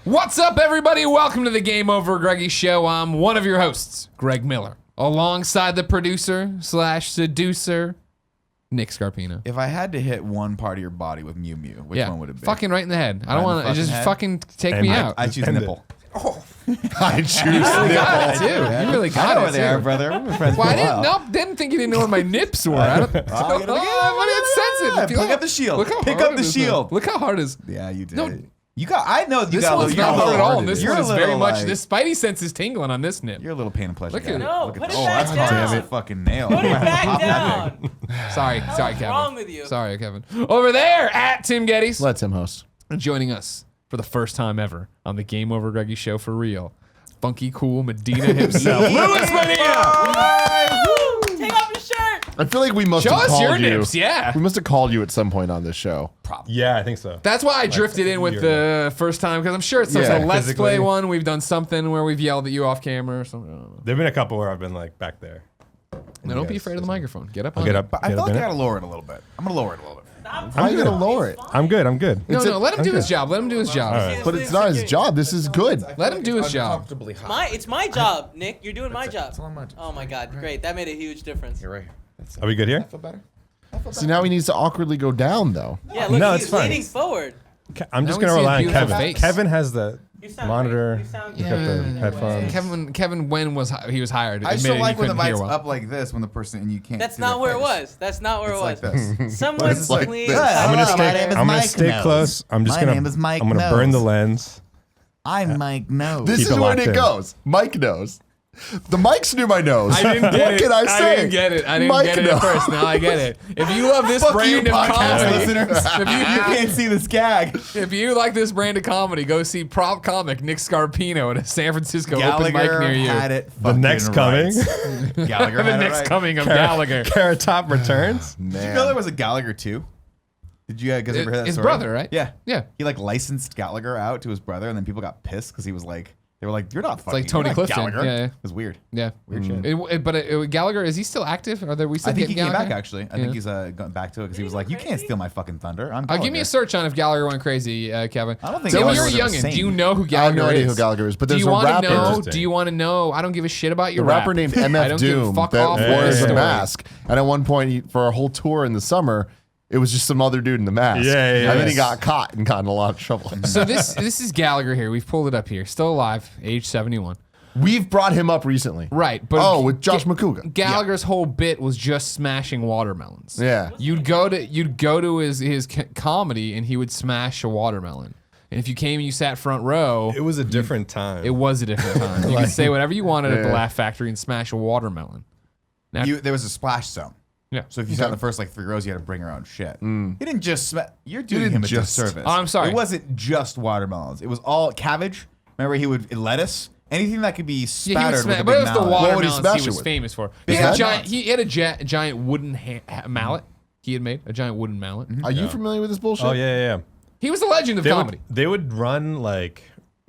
What's up, everybody? Welcome to the GameOverGreggy show. I'm one of your hosts, Greg Miller, alongside the producer/seducer, Nick Scarpino. If I had to hit one part of your body with Mew Mew, which one would it be? Fucking right in the head. I don't want to just head? fucking take me out. I choose nipple. I choose You really got it, too. You really got I know it, where they too. are, brother. We've been friends Well, for I a while. didn't think you didn't know where my nips were. I don't, It's sensitive. Pick up the shield. Look how Pick hard up the it is, shield. though. Look how hard it is. Yeah, you did. No. You got. I know you This got. one's you're not a hard little at all. This you're one a is very little, much. like- This spidey sense is tingling on this nip. You're a little pain and pleasure. Look at it. No, Look put at it this. back down. Damn it, fucking nail. Put it back down. Sorry, Kevin. wrong with you? Sorry, Kevin. Over there at Tim Gettys. Let him host. Joining us for the first time ever on the GameOverGreggy show for real. Funky, cool Medina himself. Louis Medina! Take off your shirt. I feel like we must Show have us called your you. nips, yeah. We must have called you at some point on this show. Yeah, I think so. That's why I drifted in with the first time, because I'm sure it's some sort of Let's physically. Play one. We've done something where we've yelled at you off camera or something. I don't know. There've been a couple where I've been like back there. No, don't be afraid of the microphone. Get up on Get it. up. But I get feel up like in I it. gotta lower it a little bit. I'm gonna lower it a little bit. How are you going to lower it? I'm good. I'm good. No, let him I'm do his good. job. Let him do his job. right. But it's not his job. This is good. Let him do his job. It's my job, Nick. You're doing my job. It's on my job. Oh my God, great. That made a huge difference. You're right here. That's it. Are we good here? I feel better. So now he needs to awkwardly go down, though. Yeah, look, No, he's it's fine. leaning forward. I'm just Now we gonna see rely his on beautiful Kevin. face. Kevin has the You sound monitor. great. You sound He's great. got the headphones. Kevin, when he was hired, I admitted still like he when the couldn't hear mic's well. up like this when the person and you can't. That's see not their where it face. was. That's not where It's it like was. this. Someone It's like please. this. I'm gonna Hello, my name is I'm gonna Mike stay Nose. close. I'm just My gonna. name is Mike I'm gonna burn the Nose. lens. I'm Mike Nose. This Keep is it where locked it in. goes. Mike knows. The mics knew my nose. I didn't get what it. can I say? I didn't get it. I didn't Mike get it knows. at first. Now I get it. If you love this Fuck brand you, of podcast comedy, listeners. if You can't see this gag. if you like this brand of comedy, go see prop comic Nick Scarpino at a San Francisco open mic Gallagher near you. had it. The next coming. Gallagher The had it next right. coming of Gallagher. Carrot Top returns. Did you know there was a Gallagher too? Did you guys ever hear that His story? brother, right? Yeah. Yeah. He like licensed Gallagher out to his brother, and then people got pissed because he was like, they were like, "You're not fucking." like Tony you're not Clifton. Gallagher. Yeah, yeah. It was weird. Yeah. Weird shit. But Gallagher, is he still active? Are there we still I think he getting came back Gallagher? actually. I Yeah. think he's going back to it because he was like, "You can't steal my fucking thunder." I'm Give me a Gallagher." search on if Gallagher went crazy, Kevin. I don't think so when Gallagher you're a was youngin', insane. do you know who I Gallagher have no idea is? who Gallagher is, but Do there's you a want to rapper. know? Interesting. Do you want to know? I don't give a shit about A your rapper rap. named I MF don't give a Doom fuck that off wears this a story. mask. And at one point, for a whole tour in the summer, it was just some other dude in the mask. Yeah. And then he got caught and got in a lot of trouble. So this is Gallagher here. We've pulled it up here. Still alive, age 71. We've brought him up recently. Right, but with Josh McCouga. Gallagher's whole bit was just smashing watermelons. Yeah. You'd go to his comedy and he would smash a watermelon. And if you came and you sat front row, It was a different time. it was a different time. You could say whatever you wanted at the Laugh Factory and smash a watermelon. Now, There was a splash zone. yeah. So if you sat in the first like 3 rows, you had to bring your own shit. You didn't just. You're doing didn't him a just- disservice. Oh, I'm sorry. It wasn't just watermelons. It was all cabbage. Remember, he would lettuce. Anything that could be Yeah, he spattered would with a but it big was the mallet. What would he watermelons smash he it was with? famous for. Big He had watermelons. a giant wooden mallet. He had made a giant wooden mallet. Are you familiar with this bullshit? Oh yeah. He was the legend of comedy. They would run like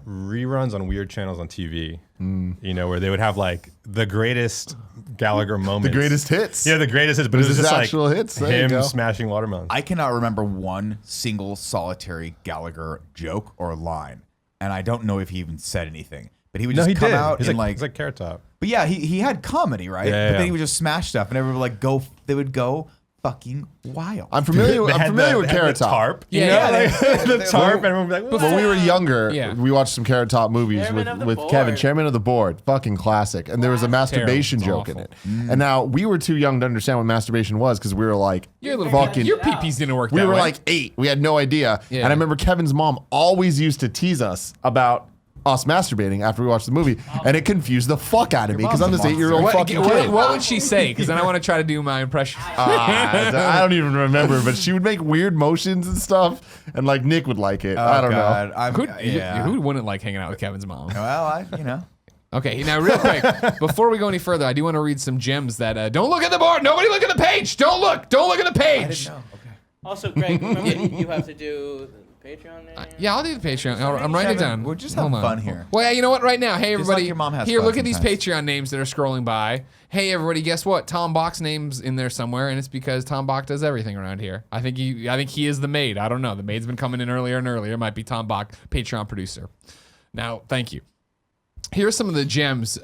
reruns on weird channels on TV. You know, where they would have like the greatest Gallagher moments. The greatest hits. Yeah, the greatest hits. But it was This is just like actual hits. There you him go. smashing watermelons. I cannot remember one single solitary Gallagher joke or line, and I don't know if he even said anything. But he would no, just he come did. out He's and like Carrot Top. But yeah, he had comedy, right? Yeah, but then yeah. he would just smash stuff, and everyone would like they would go fucking wild. I'm familiar with Carrot Top. Tarp. Yeah, you know, yeah, like, the tarp, and everyone would be like, When we were younger, Yeah. we watched some Carrot Top movies Chairman of the with board. Kevin, chairman of the board. Fucking classic. And there was a masturbation Terrible. joke in It's it. And now we were too young to understand what masturbation was because we were like, Your little fucking. your peepees didn't work. We that were way. like 8. We had no idea. Yeah. And I remember Kevin's mom always used to tease us about us masturbating after we watched the movie, and it confused the fuck out of me because I'm mom's this a 8-year-old What, fucking what, kid. what would she say? Because then I want to try to do my impression. I don't even remember, but she would make weird motions and stuff, and like Nick would like it. I don't know. Who wouldn't like hanging out with Kevin's mom? Well, Okay, now real quick, before we go any further, I do want to read some gems that don't look at the board. Nobody look at the page. Don't look at the page. I didn't know. Okay. Also, Greg, remember you have to do the Patreon name? Yeah, I'll do the Patreon. I'm writing it Kevin, down. we're just Hold having on. fun here. Well, yeah, you know what? Right now, hey Just everybody, like your mom has here, fun look at these sometimes. Patreon names that are scrolling by. Hey everybody, guess what? Tom Bach's name's in there somewhere, and it's because Tom Bach does everything around here. I think he is the maid. I don't know. The maid's been coming in earlier and earlier. It might be Tom Bach, Patreon producer. Now, thank you. Here's some of the gems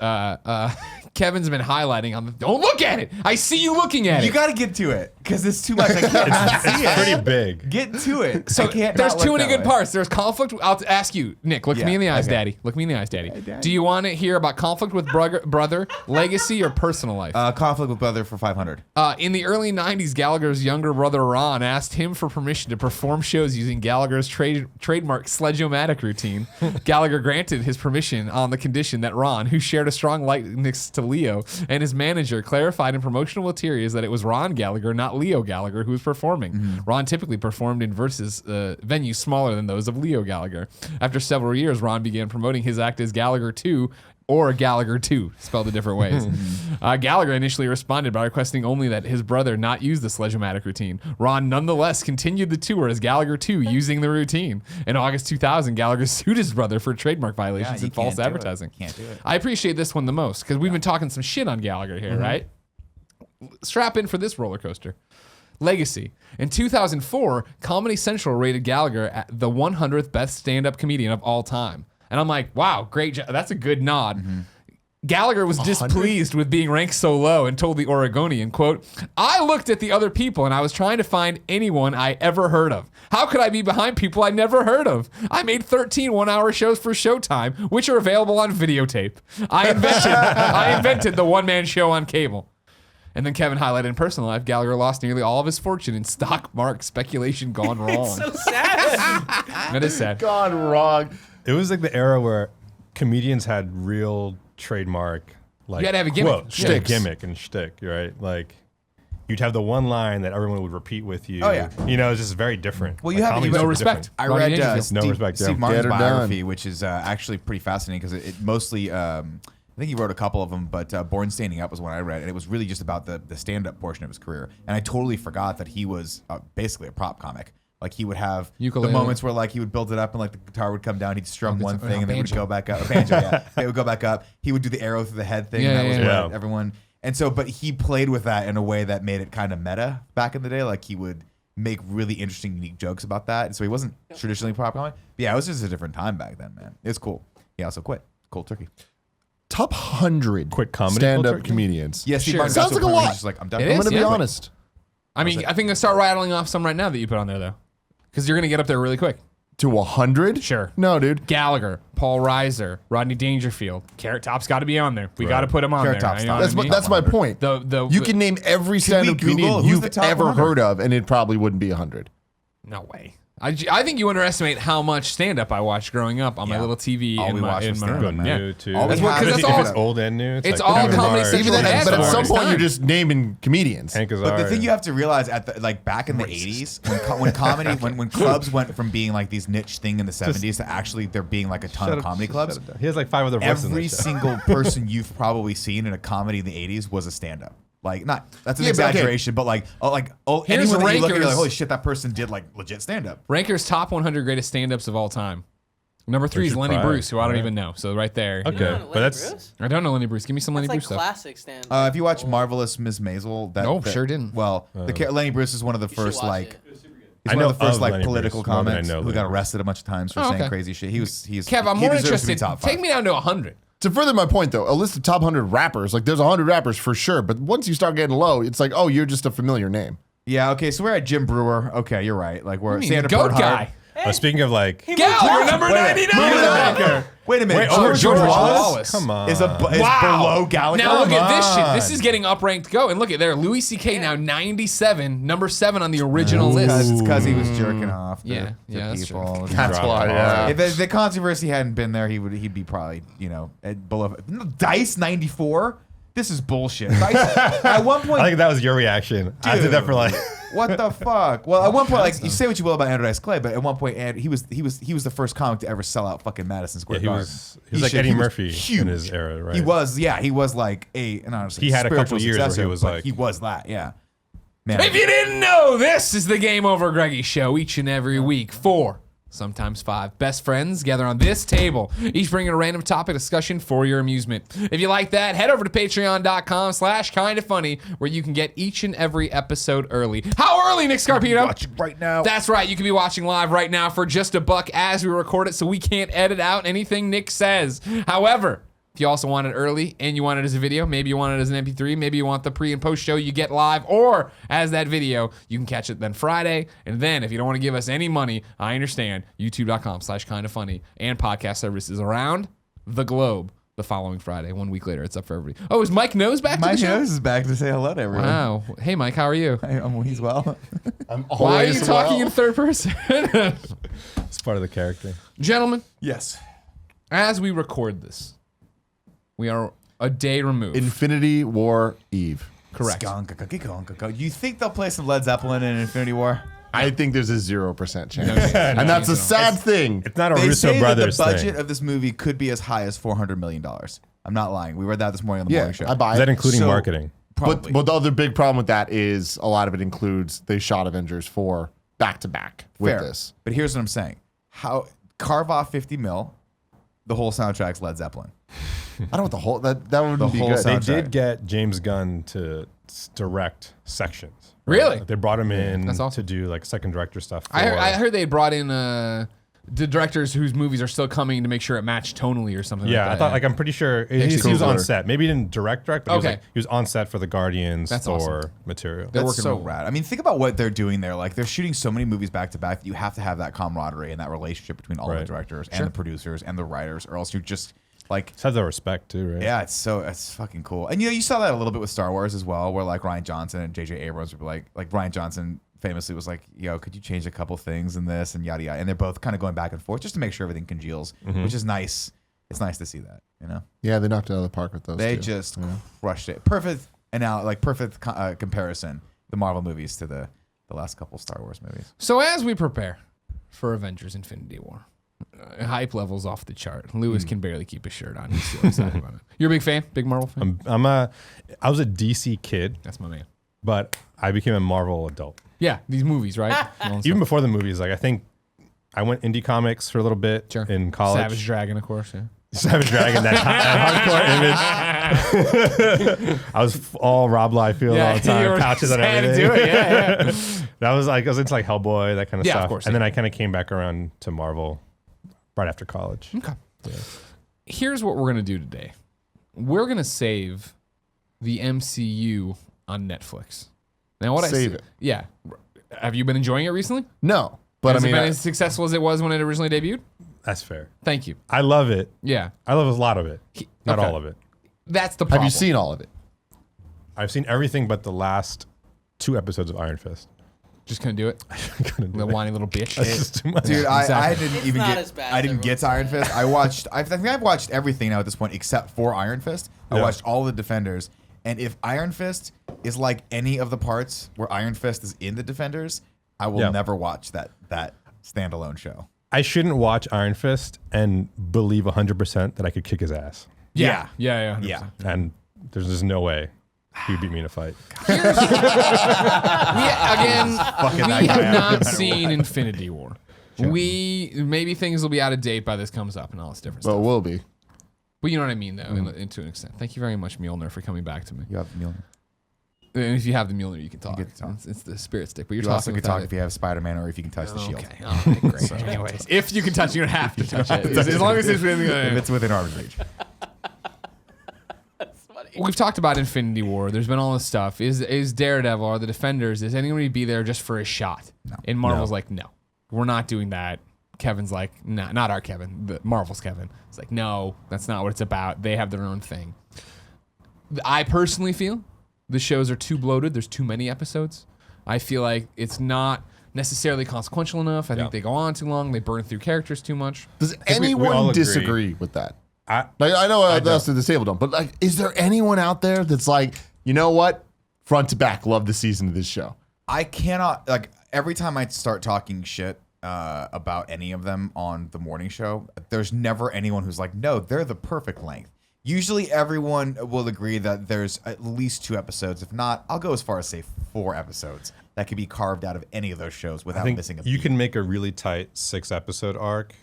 Kevin's been highlighting on the. Don't look at it. I see you looking at You it. got to get to it because it's too much. I can't not see it. Pretty big. Get to it. So I can't there's not too look many that good way. parts. There's conflict. I'll ask you, Nick. Look me in the eyes, okay. Daddy. Look me in the eyes, Daddy. Daddy. Do you want to hear about conflict with brother, legacy, or personal life? Conflict with brother for 500. In the early 90s, Gallagher's younger brother Ron asked him for permission to perform shows using Gallagher's trademark sledge-o-matic routine. Gallagher granted his permission on the condition that Ron, who shared a strong likeness to Leo, and his manager clarified in promotional materials that it was Ron Gallagher, not Leo Gallagher, who was performing. Ron typically performed in venues smaller than those of Leo Gallagher. After several years, Ron began promoting his act as Gallagher 2, or Gallagher 2, spelled in different ways. Gallagher initially responded by requesting only that his brother not use the sledge-o-matic routine. Ron nonetheless continued the tour as Gallagher 2 using the routine. In August 2000, Gallagher sued his brother for trademark violations you and false can't do it. advertising. Can't do it. I appreciate this one the most because we've been talking some shit on Gallagher here, right? Strap in for this roller coaster. Legacy. In 2004, Comedy Central rated Gallagher at the 100th best stand-up comedian of all time. And I'm like, wow, great job. That's a good nod. Gallagher was displeased with being ranked so low and told the Oregonian, quote, I looked at the other people and I was trying to find anyone I ever heard of. How could I be behind people I never heard of? I made 13 one-hour shows for Showtime, which are available on videotape. I invented the one-man show on cable. And then Kevin highlighted in personal life, Gallagher lost nearly all of his fortune in stock market speculation gone wrong. So sad. That is sad. Gone wrong. It was like the era where comedians had real trademark, like You had to have a gimmick. quotes, Yeah. gimmick and shtick, right? Like you'd have the one line that everyone would repeat with you. Oh, yeah. You know, it's just very different. Well, you Like, have comedy's no super respect. different. I Ronnie read Dangerfield. No Steve, respect, yeah. Steve Martin's Get her biography, done. which is actually pretty fascinating because it mostly, I think he wrote a couple of them, but Born Standing Up was one I read, and it was really just about the stand-up portion of his career. And I totally forgot that he was basically a prop comic. Like he would have Ukulele. the moments where like he would build it up and like the guitar would come down, he'd strum one thing and then it would banjo. go back up. Banjo, yeah. It would go back up. He would do the arrow through the head thing. Yeah, and that was yeah, what yeah. everyone. And so, but he played with that in a way that made it kind of meta back in the day. Like he would make really interesting, unique jokes about that. And so he wasn't traditionally prop comic. But yeah, it was just a different time back then, man. It's cool. He also quit. Cold turkey. Top 100 Quick comedy stand-up culture? comedians. Yes, Sure. Sounds like a lot. Just like, I'm done. It I'm is, going to be yeah. honest. I mean, I think I'll start rattling off some right now that you put on there, though. Because you're going to get up there really quick. To 100? Sure. No, dude. Gallagher, Paul Reiser, Rodney Dangerfield. Carrot Top's got to be on there. We got to put him on Carrot there. Top's you know top. what I That's, mean? that's my point. You can name every stand-up Google comedian who's you've the top ever 100? heard of, and it probably wouldn't be 100. No way. I think you underestimate how much stand-up I watched growing up on my Yeah. little TV All in we my, watched in was my stand-up, room. Good Yeah. new too. All we That's what- have 'cause is that's if all- it's old and new. it's like all Kevin Comedy Hart, Central Even then, has but at for some its point, time. you're just naming comedians. Hank Azaria. But the thing you have to realize like back in the 80s, when comedy, when clubs went from being like these niche thing in the 70s to actually there being like a ton of comedy clubs, He has like 5 other voices in every that show. single person you've probably seen in a comedy in the 80s was a stand-up. Like, not that's an Yeah, but okay. exaggeration, but like Here's anyone that you look at, you're rankers. like, holy shit, that person did like legit stand-up. Ranker's top 100 greatest stand-ups of all time. Number 3 is Richard Lenny Pryor, Bruce, who I don't right? even know. So right there. you Okay. know. Lenny but that's- Bruce? I don't know Lenny Bruce. Give me some Lenny That's like Bruce stuff. classic stand. If you watch Marvelous Ms. Maisel, Sure didn't. Well, Lenny Bruce is one of the should first watch like. it. He's I one know of the first of like Lenny political Bruce more than I comics know who got Lenny arrested a bunch of times for Oh, saying okay. crazy shit. He's Kev, I'm he more deserves to be interested. top 5. Take me down to 100. To further my point, though, a list of top 100 rappers, like there's 100 rappers for sure, but once you start getting low, it's like, oh, you're just a familiar name. Yeah, okay, so we're at Jim Brewer. Okay, you're right. Like we're I mean, Sandra the GOAT Bernhardt. guy. Speaking of like, Gallagher, number 99. Wait a minute. over George Wallace Wallace. come on. is below Gallagher. Now look at this shit. Come This is getting upranked. Go and look at there. Louis C.K. now 97, number 7 on the original list. It's because he was jerking off to, Yeah, to yeah, that's true. people. That's Drop why, the yeah. ball. If the controversy hadn't been there, he'd be probably, below. Dice 94? This is bullshit. Dice, at one point, I think that was your reaction. I did that for like. what the fuck? Well, at one point, like you say what you will about Andrew Dice Clay, but at one point, he was the first comic to ever sell out fucking Madison Square Yeah, he Garden. was like Eddie Murphy huge. in his era, right? He was, yeah, he was like and honestly, He had a couple spiritual years where he successor, was but like- he was that, yeah. Man, If you didn't know, this is the Game Over Greggy show each and every week for sometimes 5 best friends gather on this table, each bringing a random topic discussion for your amusement. If you like that, head over to patreon.com/kindafunny, where you can get each and every episode early. How early, Nick Scarpino? Watching right now. That's right. You can be watching live right now for just $1 as we record it, so we can't edit out anything Nick says. However, if you also want it early and you want it as a video, maybe you want it as an MP3, maybe you want the pre and post show you get live or as that video, you can catch it then Friday. And then if you don't want to give us any money, I understand, youtube.com/kindafunny and podcast services around the globe the following Friday. 1 week later, it's up for everybody. Oh, is Mike Nose back to Mike the show? Nose is back to say hello to everyone. Wow. Hey, Mike, how are you? He's well. I'm Why are you always talking well. in third person? It's part of the character. Gentlemen, Yes. as we record this, we are a day removed. Infinity War Eve. Correct. You think they'll play some Led Zeppelin in Infinity War? I think there's a 0% chance. And that's a sad thing. It's not a They Russo say that the brothers budget thing. of this movie could be as high as $400 million. I'm not lying. We read that this morning on the Yeah, morning show. I buy Is that it. including So- marketing? Probably. But the other big problem with that is a lot of it includes they shot Avengers 4 back to back with Fair. this. But here's what I'm saying. How carve off 50 mil, the whole soundtrack's Led Zeppelin. I don't want the whole that wouldn't The be whole good. They soundtrack. did get James Gunn to direct sections. Really? They brought him in That's awesome. to do like second director stuff. I heard they brought in the directors whose movies are still coming to make sure it matched tonally or something Yeah, like that. I thought like I'm pretty sure he Actually, was on cooler. set. Maybe he didn't direct, but Okay. he was on set for the Guardians That's Thor awesome. material. They're That's working so real well. rad. I mean, think about what they're doing there. Like, they're shooting so many movies back to back that you have to have that camaraderie and that relationship between all the Right. directors and the producers and the writers, or else you're just like, Just have the respect too, right? yeah, it's fucking cool. And you saw that a little bit with Star Wars as well, where like Ryan Johnson and J.J. Abrams would be like Ryan Johnson famously was like, yo, could you change a couple things in this and yada yada, and they're both kind of going back and forth just to make sure everything congeals, which is nice. It's nice to see that, you know. Yeah, they knocked it out of the park with those They two. just crushed it. Perfect comparison, the Marvel movies to the last couple Star Wars movies. So as we prepare for Avengers Infinity War, hype levels off the chart. Lewis can barely keep his shirt on. He's so excited about it. You're a big fan? Big Marvel fan? I was a DC kid, That's my man. but I became a Marvel adult. Yeah, these movies, right? Even before the movies, like I think I went indie comics for a little bit Sure. in college. Savage Dragon, of course. Yeah. Savage Dragon, that hardcore image. I was all Rob Liefeld all the you time, were pouches and sad to everything. do it. Yeah. That was like I was into like Hellboy, that kind of Yeah, of stuff. course, And yeah. then I kind of came back around to Marvel right after college. Okay. Here's what we're gonna do today. We're gonna save the MCU on Netflix. Now, what Save I it. Yeah. Have you been enjoying it recently? No, but Has I mean, it been as successful as it was when it originally debuted? That's fair. Thank you. I love it. Yeah. I love a lot of it, not okay. all of it. That's the have problem. you seen all of it? I've seen everything but the last 2 episodes of Iron Fist. Just couldn't do it? Couldn't do The it. whiny little bitch. That's just too much. Dude, I Exactly. didn't It's even not get. as bad I as didn't get to everyone Iron Fist. I watched. I think I've watched everything now at this point except for Iron Fist. I Yeah. watched all the Defenders, and if Iron Fist is like any of the parts where Iron Fist is in the Defenders, I will Yeah. never watch that standalone show. I shouldn't watch Iron Fist and believe 100% that I could kick his ass. Yeah. Yeah. Yeah. And there's just no way he'd beat me in a fight. Again, Fucking we that guy have up. not seen Infinity War. Maybe things will be out of date by this comes up and all this different But it stuff. will be. But you know what I mean, though, to an extent. Thank you very much, Mjolnir, for coming back to me. You have Mjolnir. And if you have the Mjolnir, you can talk. get to talk. It's the spirit stick. But you're You also talking can talk without if you have Spider-Man or if you can touch the shield. Okay. All right, great. Anyways, if you can touch, you don't have to touch it. As long as it's within If the. it's within arm's reach. We've talked about Infinity War. There's been all this stuff. Is Daredevil or the Defenders? Is anybody be there just for a shot? No. And Marvel's No. like, no, we're not doing that. Kevin's like, nah, not our Kevin. The Marvel's Kevin. It's like, no, that's not what it's about. They have their own thing. I personally feel the shows are too bloated. There's too many episodes. I feel like it's not necessarily consequential enough. I think they go on too long. They burn through characters too much. Does we all anyone agree. disagree with that? I I know the rest of the table don't, but like, is there anyone out there that's like, you know what, front to back, love the season of this show? I cannot, like, every time I start talking shit about any of them on the morning show, there's never anyone who's like, no, they're the perfect length. Usually everyone will agree that there's at least 2 episodes. If not, I'll go as far as say 4 episodes that could be carved out of any of those shows I without think missing a you beat. can make a really tight 6-episode arc.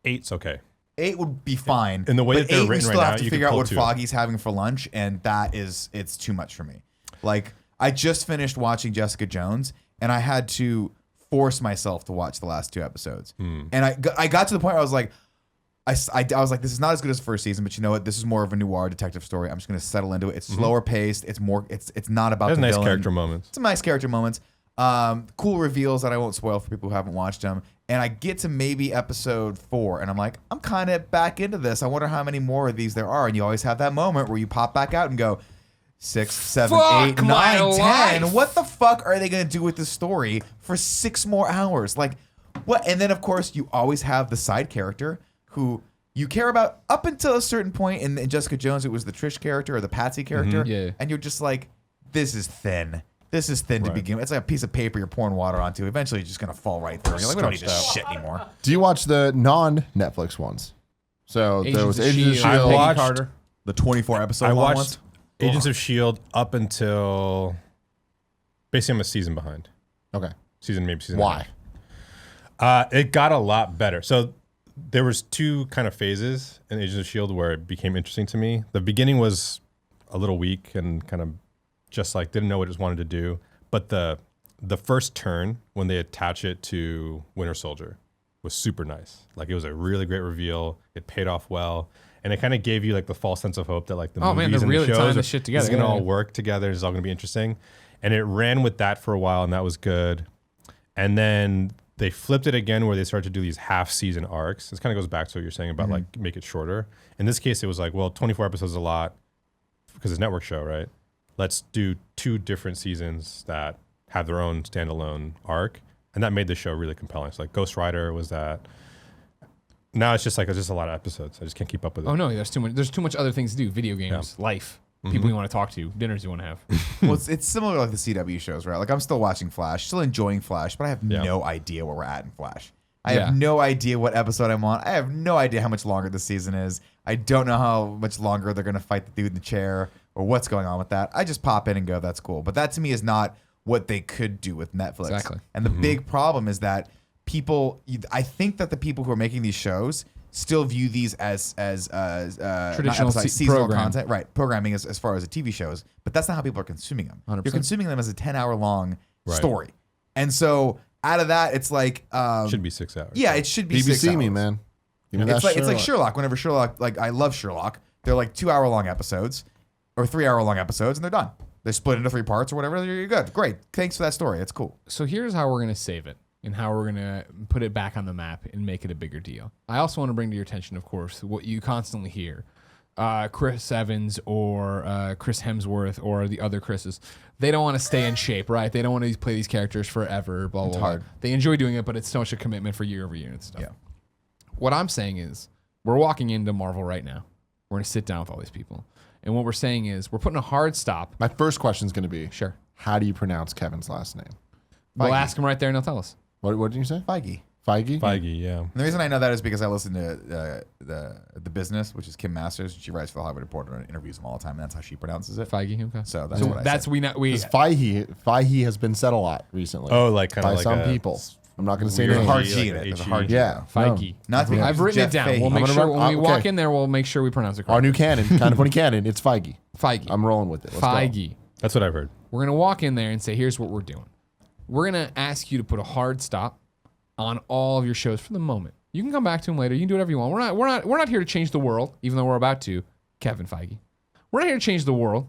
8's okay. 8 would be fine. In the way but that they're 8 we written still right have now, to you figure can out pull what 2. Foggy's having for lunch, and it's too much for me. Like, I just finished watching Jessica Jones, and I had to force myself to watch the last 2 episodes. And I got to the point where I was like, I was like, this is not as good as the first season, but you know what? This is more of a noir detective story. I'm just going to settle into it. It's slower paced. It's more. It's not about There's the nice villain. character moments. Some nice character moments. Cool reveals that I won't spoil for people who haven't watched them. And I get to maybe episode 4, and I'm like, I'm kind of back into this. I wonder how many more of these there are. And you always have that moment where you pop back out and go, 6, 7, Fuck 8, my 9, 10. life. What the fuck are they going to do with this story for 6 more hours? Like, what? And then, of course, you always have the side character who you care about up until a certain point. In Jessica Jones, it was the Trish character or the Patsy character. Yeah. And you're just like, this is thin. This is thin to Right. begin with. It's like a piece of paper you're pouring water onto. Eventually, it's just going to fall right through. You're like, we don't need this Stretched shit anymore. Do you watch the non-Netflix ones? So there was Agents of Shield, S.H.I.E.L.D. Peggy watched- Carter. The 24 episode I long watched ones? Agents of S.H.I.E.L.D. up until basically I'm a season behind. Okay. Season and a Why? half. It got a lot better. So there was 2 kind of phases in Agents of S.H.I.E.L.D. where it became interesting to me. The beginning was a little weak and kind of just like didn't know what it wanted to do. But the first turn when they attach it to Winter Soldier was super nice. Like it was a really great reveal. It paid off well. And it kind of gave you like the false sense of hope that like the Oh, man, movies they're and really the tying shows this shit together. is going to Yeah, all yeah. work together. It's all going to be interesting. And it ran with that for a while, and that was good. And then they flipped it again where they started to do these half-season arcs. This kind of goes back to what you're saying about like make it shorter. In this case, it was like, well, 24 episodes is a lot because it's a network show, right? Let's do 2 different seasons that have their own standalone arc, and that made the show really compelling. So like Ghost Rider was that. Now it's just like it's just a lot of episodes. I just can't keep up with it. Oh no, there's too much. There's too much other things to do. Video games, life, people you want to talk to, dinners you want to have. Well, it's similar to like the CW shows, right? Like I'm still watching Flash, still enjoying Flash, but I have Yeah. no idea where we're at in Flash. I Yeah. have no idea what episode I'm on. I have no idea how much longer the season is. I don't know how much longer they're going to fight the dude in the chair or what's going on with that. I just pop in and go, that's cool. But that to me is not what they could do with Netflix. Exactly. And the big problem is that I think that the people who are making these shows still view these as not Traditional episodes, se- seasonal program. content, right? Programming as far as the TV shows, but that's not how people are consuming them. 100%. You're consuming them as a 10-hour long Right. story, and so out of that, it's like Should be 6 hours. yeah, it should be 6 BBC me, hours. man. Give me that It's like Sherlock. Whenever Sherlock, like I love Sherlock. They're like 2-hour long episodes or 3-hour long episodes, and they're done. They're split into 3 parts or whatever. You're good. Great. Thanks for that story. It's cool. So here's how we're gonna save it and how we're gonna put it back on the map and make it a bigger deal. I also want to bring to your attention, of course, what you constantly hear. Chris Evans or Chris Hemsworth or the other Chris's, they don't want to stay in shape, right? They don't want to play these characters forever, blah, blah, hard. blah. They enjoy doing it, but it's so much a commitment for year over year and stuff. Yeah. What I'm saying is we're walking into Marvel right now. We're going to sit down with all these people. And what we're saying is we're putting a hard stop. My first question is going to be, Sure. how do you pronounce Kevin's last name? We'll Feige. ask them right there and they'll tell us. What did you say? Feige. Feige? Feige, yeah. And the reason I know that is because I listen to the Business, which is Kim Masters. She writes for the Hollywood Reporter and interviews them all the time, and that's how she pronounces it. Feige, okay. So that's what I That's said. we not we. Because Feige has been said a lot recently. Oh, like kind by of like some a people. I'm not going to say weird names. hard G, G in like it. There's a HE. hard G. Yeah. Feige. Not to be I've written it Jeff down. Fahey. We'll make I'm sure gonna when we run- walk okay. in there, we'll make sure we pronounce it Our correctly. new canon, kind of funny canon, it's Feige. Feige. I'm rolling with it. Let's go. Feige. That's what I've heard. We're gonna walk in there and say, "Here's what we're doing. We're gonna ask you to put a hard stop on all of your shows for the moment. You can come back to them later. You can do whatever you want. We're not here to change the world, even though we're about to. Kevin Feige. We're not here to change the world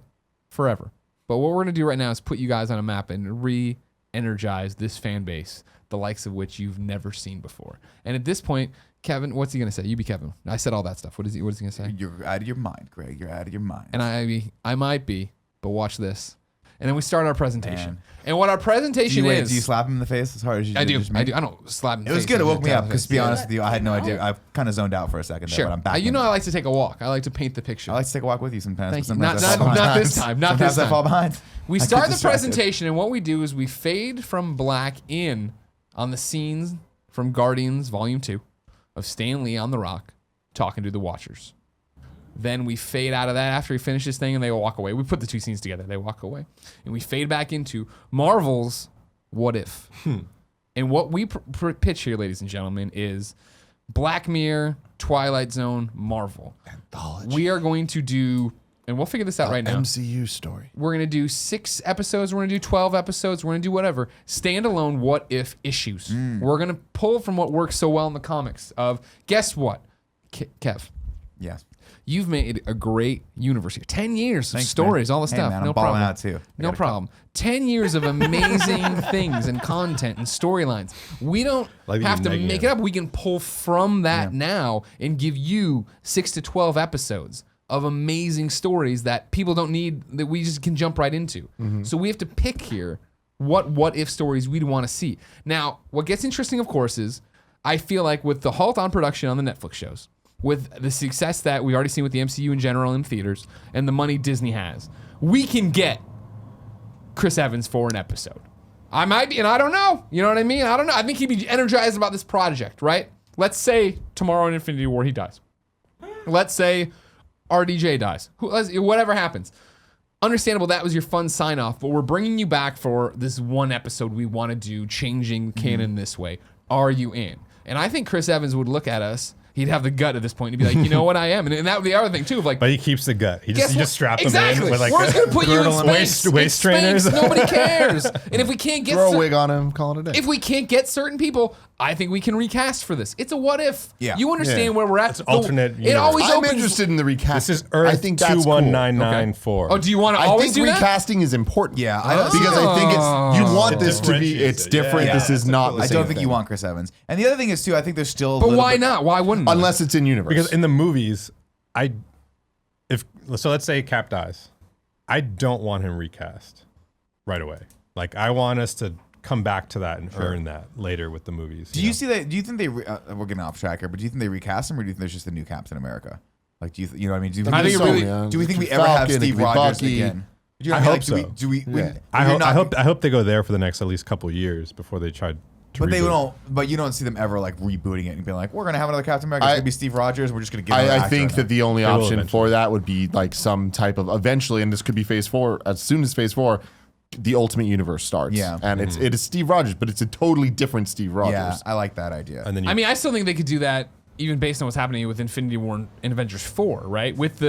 forever. But what we're gonna do right now is put you guys on a map and re-energize this fan base, the likes of which you've never seen before. And at this point, Kevin, what's he gonna say? You be Kevin. I said all that stuff. What is he gonna say? You're out of your mind, Greg. You're out of your mind. And I might be, but watch this. And then we start our presentation. Man. And what our do presentation you, is, do you slap him in the face as hard as you I did do. just me? I do. I don't slap him. in It the was face. good. It I woke me tap up him in because, the to be face. honest with you, I had no idea. I kind of zoned out for a second there, Sure. but I'm back. You in know, it. I like to take a walk. I like to paint the picture. I like to take a walk with you sometimes. Thank but you. sometimes Not- I fall not behind. this time. Not Sometimes this I fall time. behind. We I get start the distracted. presentation, and what we do is we fade from black in on the scenes from Guardians Volume 2 of Stan Lee on the rock talking to the Watchers. Then we fade out of that after we finish this thing and they walk away. We put the two scenes together. They walk away. And we fade back into Marvel's What If. And what we pitch here, ladies and gentlemen, is Black Mirror, Twilight Zone, Marvel. Anthology. We are going to do, and we'll figure this out right now. MCU story. We're going to do 6 episodes. We're going to do 12 episodes. We're going to do whatever. Standalone what if issues. We're going to pull from what works so well in the comics of, guess what? Kev, Yeah. you've made a great universe here. 10 years of Thanks, stories, man. all the Hey, stuff. man, no I'm balling problem. out too. No problem. 10 years of amazing things and content and storylines. We don't Like have to you're make negging it up. We can pull from that now and give you 6 to 12 episodes of amazing stories that people don't need, that we just can jump right into. So we have to pick here what if stories we'd want to see. Now, what gets interesting, of course, is I feel like with the halt on production on the Netflix shows, with the success that we've already seen with the MCU in general in theaters, and the money Disney has, we can get Chris Evans for an episode. I might be, and I don't know. You know what I mean? I don't know. I think he'd be energized about this project, right? Let's say tomorrow in Infinity War he dies. Let's say RDJ dies. Whatever happens. Understandable, that was your fun sign off, but we're bringing you back for this one episode we want to do, changing canon this way. Are you in? And I think Chris Evans would look at us. He'd have the gut at this point. He'd be like, you know what, I am. And that would be the other thing, too. Of like, But he keeps the gut. He guess just straps exactly. him in with like We're just going to put you in girdle and space. waist In trainers. space. Nobody cares. And if we can't get Throw a wig on him, call it a day. if we can't get certain people, I think we can recast for this. It's a what if. Yeah. You understand Yeah. where we're at. It's alternate It universe. always I'm opens. interested in the recast. This is Earth I think that's cool. 21994. Oh, do you want to I always think do that? recasting is important. Yeah, because I think it's you want It this to be. differentiates It's it. different. Yeah, This is that's a not. cool The I same don't think thing. you want Chris Evans. And the other thing is too, I think there's still. But why not? Why wouldn't we? Unless it's in universe. Because in the movies, so let's say Cap dies. I don't want him recast right away. Like I want us to come back to that and earn that later with the movies. Do you see that? Do you think they? We're getting off track here, but do you think they recast him, or do you think there's just a new Captain America? Like, do you know what I mean? Do you I think it really- do we think we ever have Falcon, it Steve could be Rogers Bucky. again? Do you know I what hope mean? Like, so. Do we? Yeah. I hope they go there for the next at least couple years before they try to. But they reboot. don't. But you don't see them ever like rebooting it and being like, "We're gonna have another Captain America. It's gonna be Steve Rogers. We're just gonna get." I think that the only will option eventually. for that would be like some type of eventually, and this could be Phase 4. As soon as Phase 4, the Ultimate Universe starts. Yeah. and it is Steve Rogers, but it's a totally different Steve Rogers. Yeah, I like that idea. And then you, I mean, I still think they could do that even based on what's happening with Infinity War and Avengers 4, right? With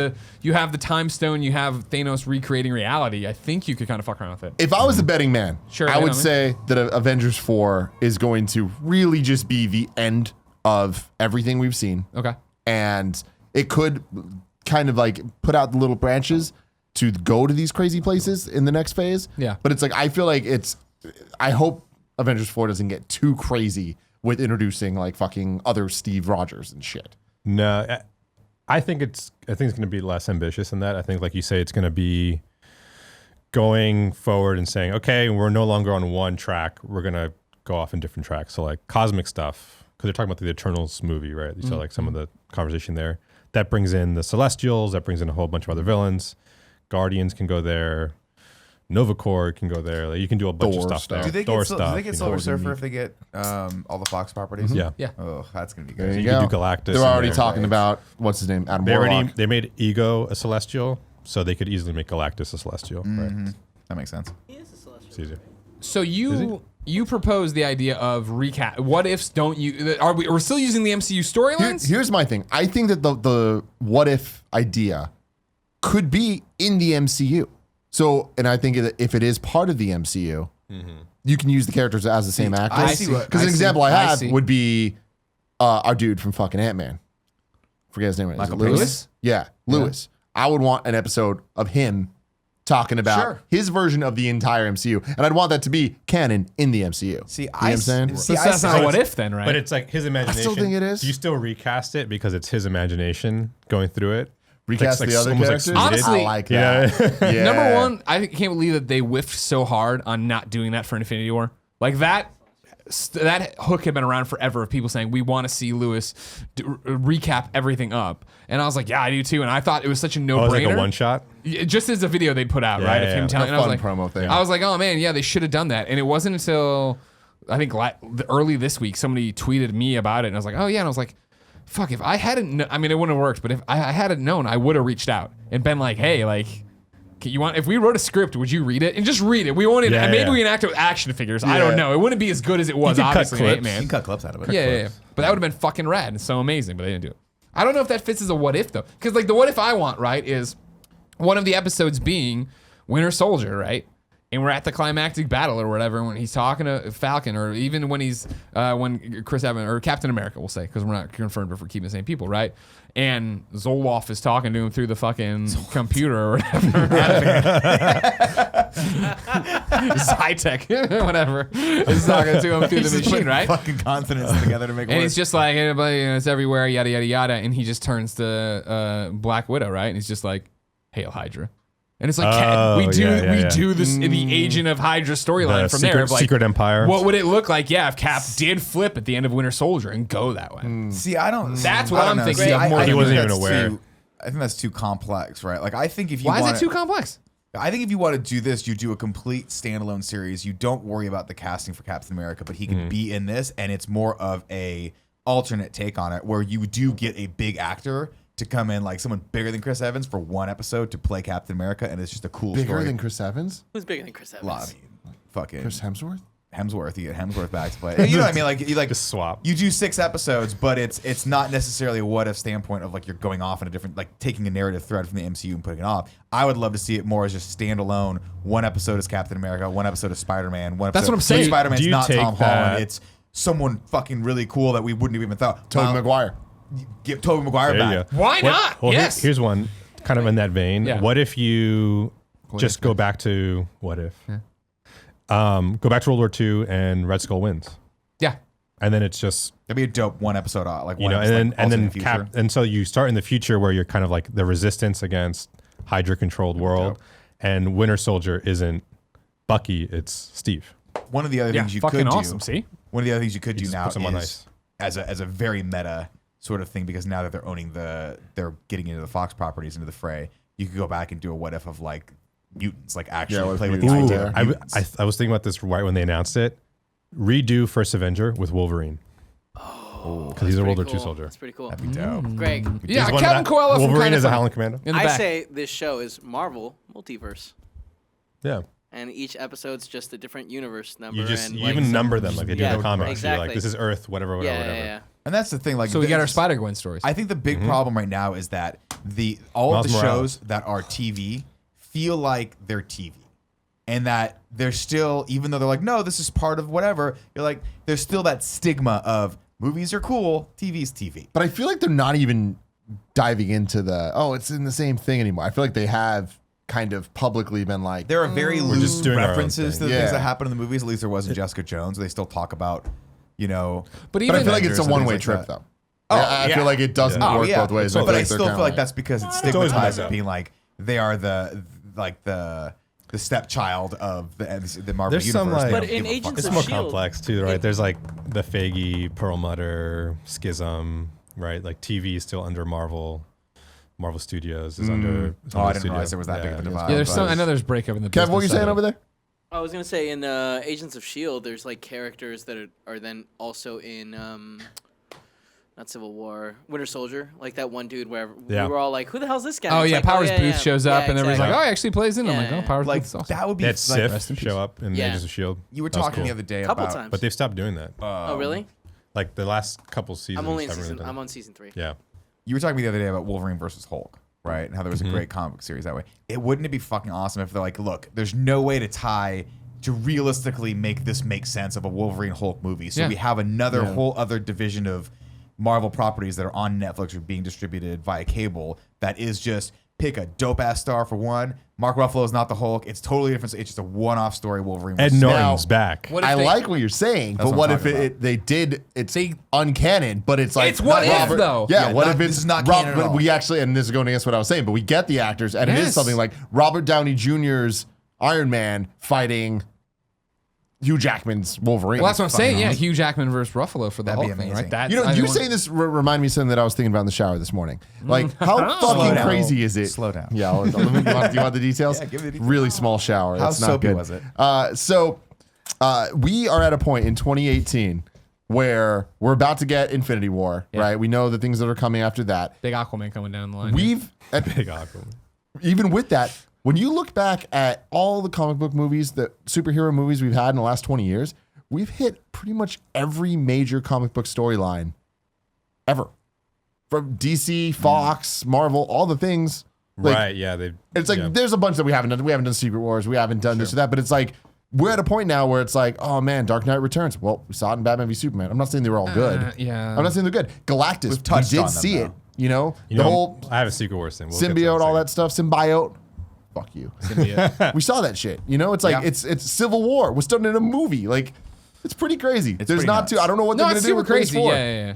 you have the time stone, you have Thanos recreating reality. I think you could kind of fuck around with it. If I was a betting man, Sure, I yeah, would I mean- say that Avengers 4 is going to really just be the end of everything we've seen. Okay. And it could kind of like put out the little branches to go to these crazy places in the next phase. Yeah. But it's like, I feel like I hope Avengers 4 doesn't get too crazy with introducing like fucking other Steve Rogers and shit. no, I think it's going to be less ambitious than that. I think, like you say, it's going to be going forward and saying, okay, we're no longer on one track. We're going to go off in different tracks. So like cosmic stuff, because they're talking about the Eternals movie, right? You saw like some of the conversation there. That brings in the Celestials. That brings in a whole bunch of other villains. Guardians can go there. Nova Corps can go there. Like, you can do a bunch of Thor stuff stuff. there. do they Thor get, stuff. do they get you Silver know. Surfer if they get all the Fox properties? Yeah. Yeah. Oh, that's gonna be There good. you you go. could do Galactus They're in already there. talking about, what's his name? Adam They Warlock. made Ego a Celestial, so they could easily make Galactus a Celestial. Right. That makes sense. He is a celestial. It's easier. So you propose the idea of recast. What ifs don't you? We're still using the MCU storylines? Here's my thing. I think that the what if idea could be in the MCU. So, and I think that if it is part of the MCU, you can use the characters as the same actors. I see what- Because an I see- example I I have see. would be our dude from fucking Ant-Man. Forget his name. Is it Michael Lewis? Lewis? Yeah, Lewis. I would want an episode of him talking about Sure. his version of the entire MCU, and I'd want that to be canon in the MCU. See, you know what I'm saying? see, That's not I- a what if then, right? But it's like his imagination. still think it is. Do you still recast it because it's his imagination going through it? Recast Like, the other almost characters. like Honestly- I like Yeah. that. Yeah. Number one, I can't believe that they whiffed so hard on not doing that for Infinity War. Like that hook had been around forever of people saying we want to see Lewis recap everything up, and I was like, yeah, I do too. And I thought it was such a Oh, no-brainer. it's like a one shot. Just as a video they put out, Yeah, right? Of yeah, him yeah. telling, A and I was fun like, promo thing. I was like, oh man, yeah, they should have done that. And it wasn't until I think early this week somebody tweeted me about it, and I was like, oh yeah, and I was like, fuck, if I hadn't, I mean, it wouldn't have worked, but if I hadn't known, I would have reached out and been like, hey, like, you want, if we wrote a script, would you read it? And just read it. We wanted, Yeah, maybe yeah. we enact it with action figures. I don't know. It wouldn't be as good as it was, You could cut obviously, in clips. Ant-Man. You can cut clips out of it. Yeah. But that would have been fucking rad and so amazing, but they didn't do it. I don't know if that fits as a what if though. Because like the what if I want, right, is one of the episodes being Winter Soldier, right? And we're at the climactic battle or whatever when he's talking to Falcon, or even when he's when Chris Evans or Captain America, we'll say, because we're not confirmed if we're keeping the same people, right? And Zoloft is talking to him through the fucking computer or whatever. Zytec, whatever. Is talking to him through the machine, right? Fucking consonants together to make it And work. he's just like, everybody, it's everywhere, yada, yada, yada. And he just turns to Black Widow, right? And he's just like, Hail Hydra. And it's like, Oh, we do yeah. do this the Agent of Hydra storyline The from secret, there. Of like, Secret Empire. what would it look like, yeah, if Cap did flip at the end of Winter Soldier and go that way? See, I don't. That's I what don't I'm know. thinking See, of more I than- He think wasn't even that's aware. I think that's too complex, right? Like, I think if you Why is wanna, that too complex? I think if you want to do this, you do a complete standalone series. You don't worry about the casting for Captain America, but he can be in this, and it's more of a alternate take on it, where you do get a big actor to come in, like someone bigger than Chris Evans, for one episode to play Captain America, and it's just a cool Bigger story. than Chris Evans? Who's bigger than Chris Evans? A lot. Fucking Chris Hemsworth? Hemsworth. You get Hemsworth back to play. You know what I mean? Like, you like Just swap. You do 6 episodes, but it's not necessarily a what if standpoint of like you're going off in a different, like taking a narrative thread from the MCU and putting it off. I would love to see it more as just standalone. One episode is Captain America, one episode is Spider-Man, one episode. That's what I'm saying. Spider-Man's Do you not take Tom that- Holland. It's someone fucking really cool that we wouldn't have even thought. Tobey Maguire. Give Tobey Maguire There you back. go. Why not? Well, Yes. here's one kind of in that vein. Yeah. What if you just go back to what if? Go back to World War II and Red Skull wins, Yeah. and then it's just That'd be a dope one episode, like you one know, episode, and like, then alternate future. and so you start in the future where you're kind of like the resistance against Hydra controlled world, dope. and Winter Soldier isn't Bucky, it's Steve. One of the other Yeah, things you fucking could awesome, do. see? One of the other things you could do just now puts them on is as a very meta sort of thing, because now that they're owning they're getting into the Fox properties, into the fray. You could go back and do a what if of like mutants, like actually what if play with the mutants idea. were of there? mutants. I was thinking about this right when they announced it. Redo First Avenger with Wolverine. Because he's a World War II soldier. That's pretty cool. That'd be dope. Greg, Yeah, He's one Kevin of that- Coelho from Wolverine Kinda is a Funny. Howling Commando. In the I back. say this show is Marvel multiverse, Yeah. and each episode's just a different universe number. You just and you like even some- number them like they do in Yeah, the comics. You're exactly. like, this is Earth, whatever, whatever, Yeah, whatever. yeah, yeah. And that's the thing. Like, So we got our this- Spider-Gwen stories. I think the big problem right now is that all Miles of the Morales. shows that are TV feel like they're TV. And that they're still, even though they're like, no, this is part of whatever, you're like, there's still that stigma of movies are cool, TV's TV. But I feel like they're not even diving into it's in the same thing anymore. I feel like they have kind of publicly been like, There are very just loose doing our own references to thing. the things Yeah. that happen in the movies. At least there was in Jessica Jones. They still talk about, you know. but but even I feel like it's Avengers a and one-way things trip like that. though. Oh, I yeah. feel like it doesn't Yeah. work both ways. But I feel like still they're feel kinda like that's because it's always stigmatized been as being like they are the stepchild of the Marvel There's universe. some, like- They But don't in give a fuck Agents It's of more S.H.I.E.L.D. complex too, right? There's like the Feige, Perlmutter, Schism, right? Like TV is still under Marvel. Marvel Studios is under. Oh, I didn't realize there was that big of a divide. yeah, there's but- some. I know there's breakup in the. Kev, what were you business saying side. over there? I was gonna say in Agents of S.H.I.E.L.D., there's like characters that are then also in not Civil War, Winter Soldier, like that one dude where Yeah. we were all like, who the hell's this guy? Oh It's yeah, like, Powers yeah, Booth yeah. shows up, Yeah, and everybody's like, exactly. "Oh, he actually plays in." I'm like, Yeah. "Oh, Powers like Booth is awesome." that would be They had like, Sif in peace. show up in Yeah. Agents of Shield. you were That was talking cool. the other day Couple about times. But they've stopped doing that. Oh really? Like the last couple seasons. I'm only in haven't really season. done I'm it. on season 3. Yeah. you were talking the other day about Wolverine versus Hulk, right? And how there was a great comic book series that way. Wouldn't it be fucking awesome if they're like, look, there's no way to realistically make this make sense of a Wolverine Hulk movie. So Yeah. we have another whole other division of Marvel properties that are on Netflix or being distributed via cable that is just pick a dope ass star for one. Mark Ruffalo is not the Hulk. It's totally different. It's just a one-off story. Wolverine. Ed versus Hulk. Norton's back. What if I they- like what you're saying, but what what I'm if talking they did? It's uncanon, but it's like It's what not if, though. Yeah, Yeah, what not- if this it's is not Rob, canon at but all. we actually, and this is going against what I was saying, but we get the actors, and it Yes. is something like Robert Downey Jr.'s Iron Man fighting Hugh Jackman's Wolverine. Well, that's what I'm saying. Yeah, Fucking Hugh Jackman versus Ruffalo for the That'd be Hulk thing, amazing. right? That You know, I you think saying this remind me of something that I was thinking about in the shower this morning. Like, how Slow fucking down. crazy is it? Slow down. Yeah, do you want the details? Yeah, give me the details. Really small shower. How That's not soapy good. was it? So we are at a point in 2018 where we're about to get Infinity War, right? We know the things that are coming after that. Big Aquaman coming down the line. We've Big Aquaman. even with that, when you look back at all the comic book movies, the superhero movies we've had in the last 20 years, we've hit pretty much every major comic book storyline ever. From DC, Fox, Marvel, all the things. Like, Right, yeah. it's like there's a bunch that we haven't done. We haven't done Secret Wars. We haven't done this or that. But it's like we're at a point now where it's like, oh man, Dark Knight Returns. Well, we saw it in Batman v Superman. I'm not saying they were all good. Yeah. I'm not saying they're good. Galactus, We've touched we on did them, see though. it. You know, You the know, whole I have a Secret Wars thing. We'll get to symbiote, in a all second. that stuff. Symbiote. Fuck you. We saw that shit. You know, it's like Yeah. it's Civil War. We're starting in a movie. Like it's pretty crazy. There's pretty not nuts. too. I don't know what No, they're gonna it's do super with Phase crazy. 4. Yeah.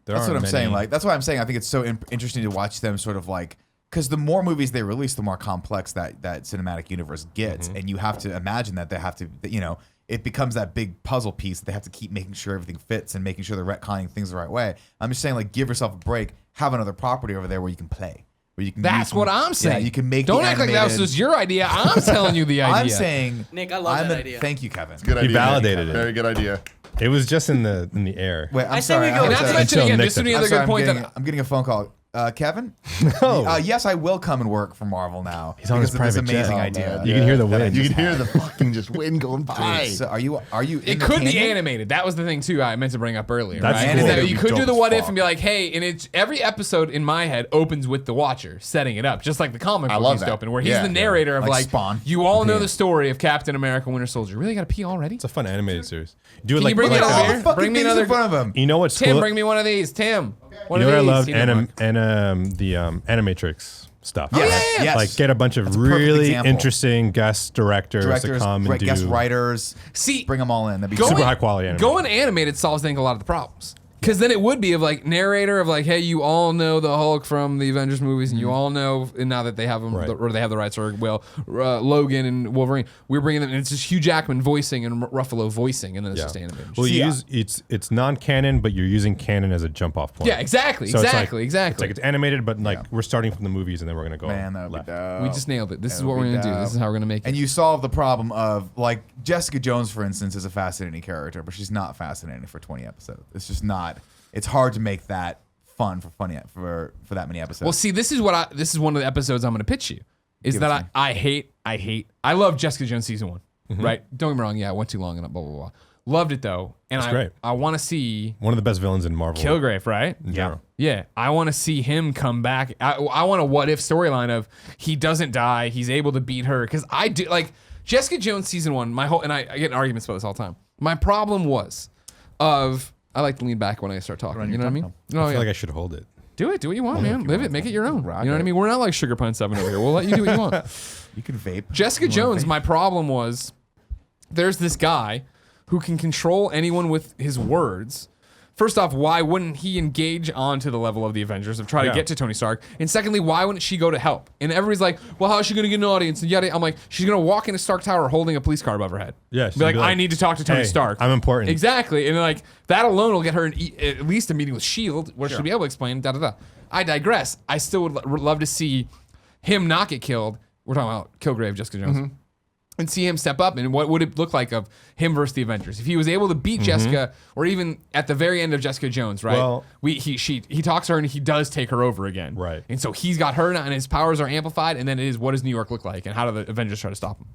There That's what aren't I'm saying. many- Like that's why I'm saying I think it's so interesting to watch them sort of like because the more movies they release, the more complex that cinematic universe gets, and you have to imagine that they have to, you know, it becomes that big puzzle piece that they have to keep making sure everything fits and making sure they're retconning things the right way. I'm just saying, like, give yourself a break, have another property over there where you can play, where you can. That's what I'm saying. Yeah, you can make. Don't the act like that was animated- just your idea. I'm telling you the idea. I'm saying, Nick, I love that idea. Thank you, Kevin. Good idea. validated it. Very good idea. It was just in the air. Wait, I'm I say sorry. we go I'm Not to sorry. mention Until again, Nick this would be does. another I'm good sorry, point I'm that getting a phone call. Kevin? No. Yes, I will come and work for Marvel now. He's on his because of this private jet. amazing Oh, idea. man. You can hear the that I wind. You just can hear had. the fucking just wind going by. So are you? it in the could be canon? animated. That was the thing too. I meant to bring up earlier. That's right? cool. Is that Animated you would could be do the dope what as if fuck. and be like, hey, and it's every episode in my head opens with the Watcher setting it up, just like the comic book love used to that. open, where he's Yeah. the narrator of Like like Spawn. you all know Yeah. the story of Captain America: Winter Soldier. You really got to pee already? It's a fun animated series. Do it Can like you bring like it Look up at all here? the fucking Bring me things another- in front of him. You know what's Tim, cool? bring me one of these. Tim, one You know of what I these. love? He didn't mark. The Animatrix stuff. Yes, yeah. yes. Like get a bunch of That's a perfect really example. interesting guest directors to come and do guest writers. See, Bring them all in. That'd be going- super high quality animation. Going animated solves, I think, a lot of the problems. Because then it would be of like narrator of like, hey, you all know the Hulk from the Avengers movies, and you all know, and now that they have them, Right. or they have the rights, or well, Logan and Wolverine, we're bringing them, and it's just Hugh Jackman voicing and Ruffalo voicing, and then it's just animated. Well, See, you use it's non-canon, but you're using canon as a jump-off point. Yeah, exactly, So it's like- exactly. It's like it's animated, but like we're starting from the movies, and then we're gonna go. Man, that would be left. dope. We just nailed it. This is That what would we're be gonna do. This dope. is how we're gonna make it. And you solve the problem of like Jessica Jones, for instance, is a fascinating character, but she's not fascinating for 20 episodes. It's just not. It's hard to make that fun for that many episodes. Well, see, this is one of the episodes I'm going to pitch you. Is Give it that to me. I love Jessica Jones season 1, right? Don't get me wrong, yeah, it went too long and blah blah blah. Loved it though, and That's great. I want to see One of the best villains in Marvel. Kilgrave, right? in general. Yeah, I want to see him come back. I want a what if storyline of he doesn't die, he's able to beat her. Because I do like Jessica Jones season 1. I get in arguments about this all the time. My problem was I like to lean back when I start talking. You know what I mean? I feel like I should hold it. Do it. Do what you want, man. Live it. Make it your own. You know what I mean? We're not like Sugar Pine 7 over here. We'll let you do what you want. you can vape. Jessica You wanna Jones, vape? my problem was there's this guy who can control anyone with his words. First off, why wouldn't he engage onto the level of the Avengers of try to Yeah. get to Tony Stark? And secondly, why wouldn't she go to help? And everybody's like, well, how is she going to get an audience? And yada. I'm like, she's going to walk into Stark Tower holding a police car above her head. Yeah, Be like, I need to talk to Tony "Hey, Stark. I'm important." Exactly. And like, that alone will get her at least a meeting with S.H.I.E.L.D., where she'll be able to explain, da-da-da. I digress. I still would love to see him not get killed. We're talking about Kilgrave, Jessica Jones. And see him step up, and what would it look like of him versus the Avengers if he was able to beat Jessica, or even at the very end of Jessica Jones, right? Well- he talks to her and he does take her over again, Right. And so he's got her now, and his powers are amplified. And then it is, what does New York look like, and how do the Avengers try to stop him?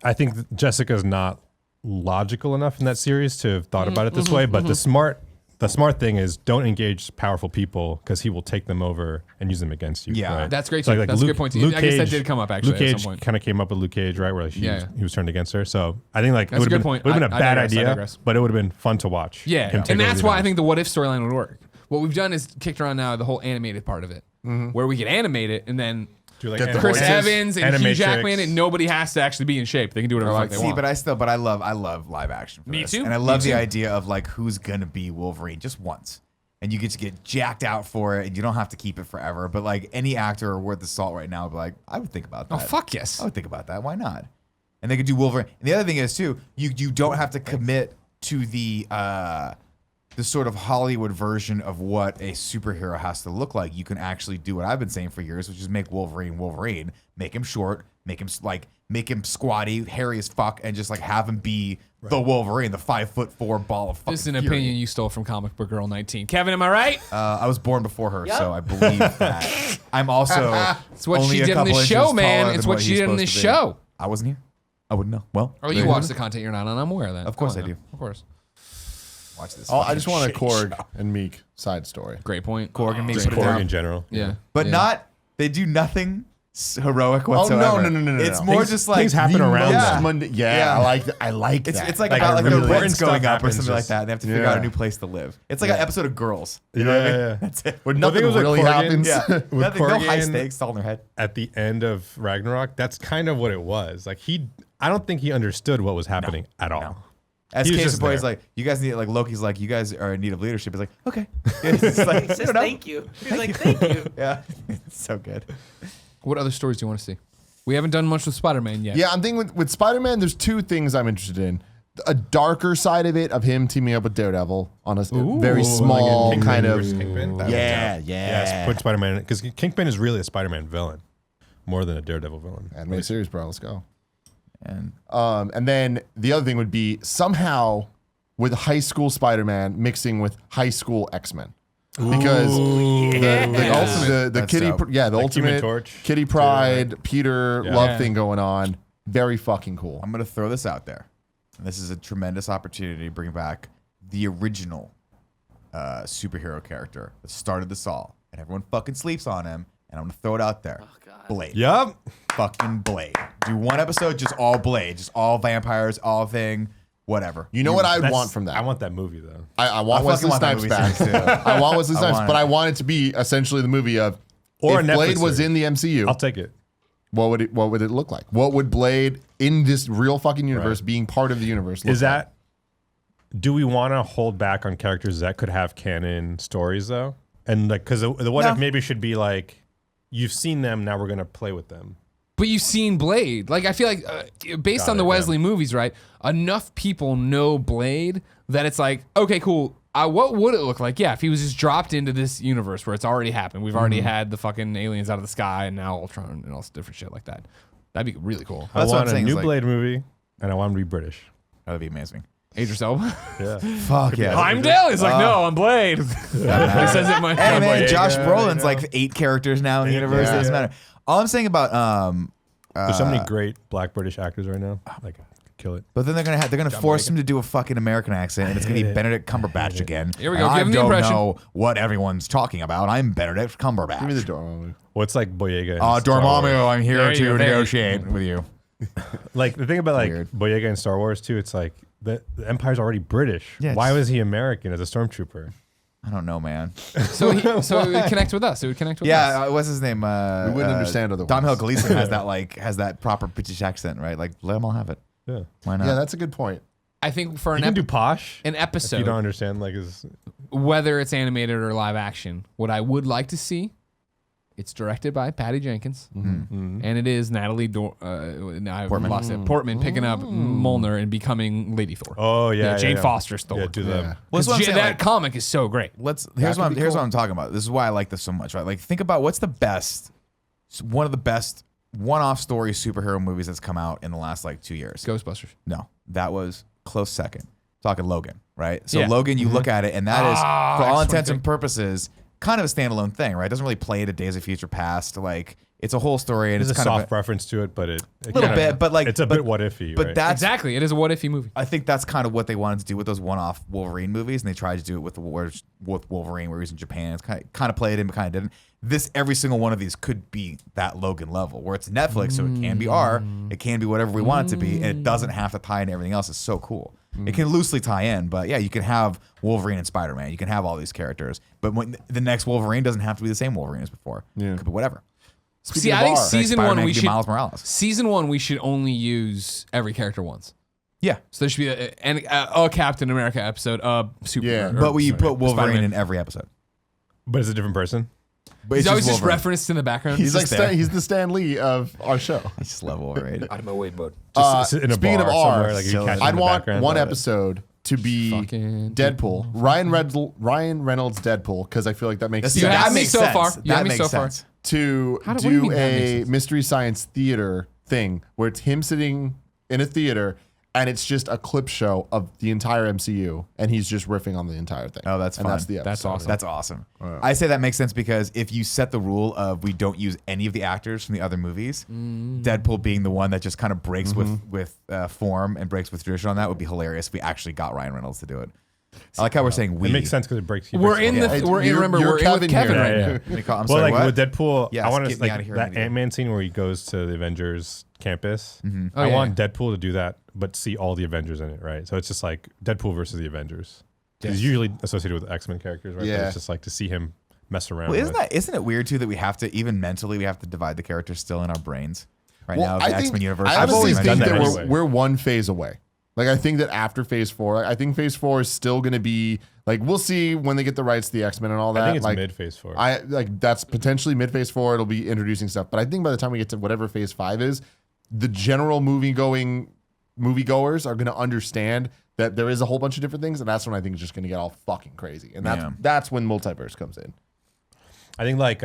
I think Jessica's not logical enough in that series to have thought about it this way. But the smart thing is don't engage powerful people because he will take them over and use them against you. Yeah. right? That's great So too. That's a good point too. I guess that did come up actually Luke at some Cage point. kind of came up with Luke Cage, right? Where like he Yeah. was turned against her. So I think like That's a it would good have point. been a I bad digress, I idea, digress. but it would have been fun to watch. Yeah, him take and over that's the why I Avengers. think the what if storyline would work. What we've done is kicked around now the whole animated part of it, where we can animate it and then Do like Get the Chris voices, Evans and Hugh Animatrix. Jackman, and nobody has to actually be in shape. They can do whatever the fuck they See, want. but I love live action. For Me this. too. And I Me love the too. idea of like who's gonna be Wolverine just once, and you get to get jacked out for it, and you don't have to keep it forever. But like any actor worth the salt right now would be like, I would think about that. Oh fuck yes. I would think about that. Why not? And they could do Wolverine. And the other thing is too, you don't have to commit to the sort of Hollywood version of what a superhero has to look like. You can actually do what I've been saying for years, which is make Wolverine, make him short, make him squatty, hairy as fuck, and just like have him be the Wolverine, the 5'4" ball of fucking This is an fury. opinion you stole from Comic Book Girl 19. Kevin, am I right? I was born before her, so I believe that. I'm also It's what only she a did in couple this inches show, man. taller It's than what she he's did in supposed this to be. show. I wasn't here. I wouldn't know. Well, Oh, you watch the content you're not on. I'm aware of that. Of course Oh, I do. Of course. watch this. Oh, I just want a fucking shit Korg show. and Meek side story. Great point. Korg and Meek Just put it Korg down. in general. Yeah. But Yeah. not. They do nothing heroic no, whatsoever. no. It's more Things- just like things happen The around most them. munda- yeah, Yeah. I like It's that. it's like Like, about like really the rent's important going stuff up or happens something like just- that. And they have to figure Yeah. out a new place to live. It's like an episode of Girls. You know what I mean? Yeah. That's it. When Well, I think nothing it was like really Korgan. happens. Yeah. With Nothing, no high Korgan- stakes. It's all in their head. At the end of Ragnarok, that's kind of what it was. Like I don't think he understood what was happening at all. No. As He was case just in point, he's there. like, you guys need, like, Loki's like, you guys are in need of leadership. He's like, okay. It's like, He says I don't know. thank you. He's like, thank you. Yeah. It's so good. What other stories do you want to see? We haven't done much with Spider-Man yet. Yeah, I'm thinking with Spider-Man, there's two things I'm interested in. A darker side of it, of him teaming up with Daredevil on a very small Kingpin kind of. versus Kingpin? That Yeah, was dope. yeah. Yes, put Spider-Man because Kingpin is really a Spider-Man villain more than a Daredevil villain. Animated series, bro. Let's go. And And then the other thing would be somehow with high school Spider-Man mixing with high school X-Men. Because the That's Kitty, dope. the Like Human ultimate Torch, Kitty Pride, Peter Yeah. love Yeah. thing going on. Very fucking cool. I'm going to throw this out there. And this is a tremendous opportunity to bring back the original superhero character that started this all. And everyone fucking sleeps on him. And I'm going to throw it out there. Oh, God. Blade. Yup. Fucking Blade. Do one episode, just all Blade. Just all vampires, all thing, whatever. You know what I That's- want from that? I want that movie though. I want I Wesley fucking want that Snipes movie back. series, too. I want Wesley I Snipes, want but it. I want it to be essentially the movie of Or if a Netflix Blade was series. in the MCU. I'll take it. What would it look like? What would Blade in this real fucking universe, being part of the universe, look Is like? that? Do we want to hold back on characters that could have canon stories though? And like, because the what No. if maybe should be like, you've seen them, now we're gonna play with them. But you've seen Blade. Like, I feel like based on the Wesley movies, right? Enough people know Blade that it's like, okay, cool. What would it look like? Yeah, if he was just dropped into this universe where it's already happened. We've already had the fucking aliens out of the sky and now Ultron and all this different shit like that. That'd be really cool. I That's what want I'm a saying, new is like- Blade movie, and I want him to be British. That would be amazing. Idris Elba. Yeah. Fuck yeah. Heimdall? He's like, no, I'm Blade. He says it my Hey man, Boyega, Josh I Brolin's know. like 8 characters now in the universe. Yeah. It doesn't matter. All I'm saying about There's so many great black British actors right now. Like, I could kill it. but then they're gonna force him to do a fucking American accent, and it's gonna be Benedict Cumberbatch again. Here we go. And Give him the I don't impression. know what everyone's talking about. I'm Benedict Cumberbatch. Give me the door. What's like Boyega? and Star Dormammu, I'm here There you to go, there you negotiate with you. Like the thing about like Weird. Boyega and Star Wars too, it's like the Empire's already British. Yeah, Why it's- was he American as a stormtrooper? I don't know, man. So it would connect with us. It would connect with us. Yeah, what's his name? We wouldn't understand otherwise. Domhnall Gleeson has that proper British accent, right? Like, let them all have it. Yeah. Why not? Yeah, that's a good point. I think for You can do posh. an If episode, you don't understand like his whether it's animated or live action, what I would like to see, it's directed by Patty Jenkins, and it is Natalie Portman picking up Mjolnir and becoming Lady Thor. Oh yeah, Jane yeah. Foster's Thor. Yeah, do Yeah. them. Well, that's what I'm saying, that like- comic is so great. Here's could be what cool. I'm talking about. This is why I like this so much, right? Like, think about what's the best, one of the best one-off story superhero movies that's come out in the last like 2 years. Ghostbusters. No, that was close second. Talking Logan, right? So Yeah. Logan, you look at it, and that is, for all intents and X-23. purposes, kind of a standalone thing, right? It doesn't really play to Days of Future Past. Like, it's a whole story, and There's it's a kind soft of reference to it, but it little kinda- bit, but like it's a bit what ify. But right? that's Exactly. It is a what ify movie. I think that's kind of what they wanted to do with those one-off Wolverine movies, and they tried to do it with Wolverine, where he was in Japan. It's kind of played in, but kind of didn't. Every single one of these could be that Logan level, where it's Netflix, so it can be R, it can be whatever we want it to be, and it doesn't have to tie into everything else. It's so cool. It can loosely tie in, but yeah, you can have Wolverine and Spider-Man. You can have all these characters, but when the next Wolverine doesn't have to be the same Wolverine as before. Yeah. It could be whatever. See, I think R, season Spider-Man one we could be should Miles Morales. season one we should only use every character once. Yeah, So there should be a Captain America episode, Superman. Yeah, but you put Wolverine Spider-Man. in every episode. but it's a different person. But He's it's always just Wolverine. referenced in the background. He's like just there. he's the Stan Lee of our show. I just love Wolverine. out of my way, bud. Just sit in a speaking bar of R, somewhere, like you silly. catch it in I'd the want background. one Love it. episode to be Fucking Deadpool. Ryan Reynolds Deadpool, because I feel like that makes See, You sense. have that me makes so sense. far. You That have me makes so far. sense. To What do you do mean that makes a sense? Mystery Science Theater thing where it's him sitting in a theater and it's just a clip show of the entire MCU and he's just riffing on the entire thing. Oh, that's and fun. that's the episode. That's awesome. That's awesome. I say that makes sense because if you set the rule of we don't use any of the actors from the other movies, Deadpool being the one that just kind of breaks with form and breaks with tradition on that would be hilarious if we actually got Ryan Reynolds to do it. I like how we're saying we. It makes sense because it breaks. We're in the. Yeah. We're in. Remember, You're we're in with Kevin Kevin here. right Yeah, now. yeah. I'm Well, sorry, like what? with Deadpool, Yes, I want get to me outta like here that immediately. Ant-Man scene where he goes to the Avengers campus. Oh, I yeah. want Deadpool to do that, but see all the Avengers in it, right? So it's just like Deadpool versus the Avengers. Yes. He's usually associated with X-Men characters, right? But Yeah. it's just like to see him mess around. Well, with. isn't it weird too that we have to even mentally we have to divide the characters still in our brains right Well, now? The X-Men universe. I versus honestly the think done that that Avengers. anyway. we're one phase away. Like I think that after phase 4, I think phase 4 is still going to be like we'll see when they get the rights to the X-Men and all that. I think it's like, mid-phase 4. I like that's potentially mid phase 4. It'll be introducing stuff, but I think by the time we get to whatever phase 5 is, the general moviegoers are going to understand that there is a whole bunch of different things, and that's when I think it's just going to get all fucking crazy, and that's when multiverse comes in. I think like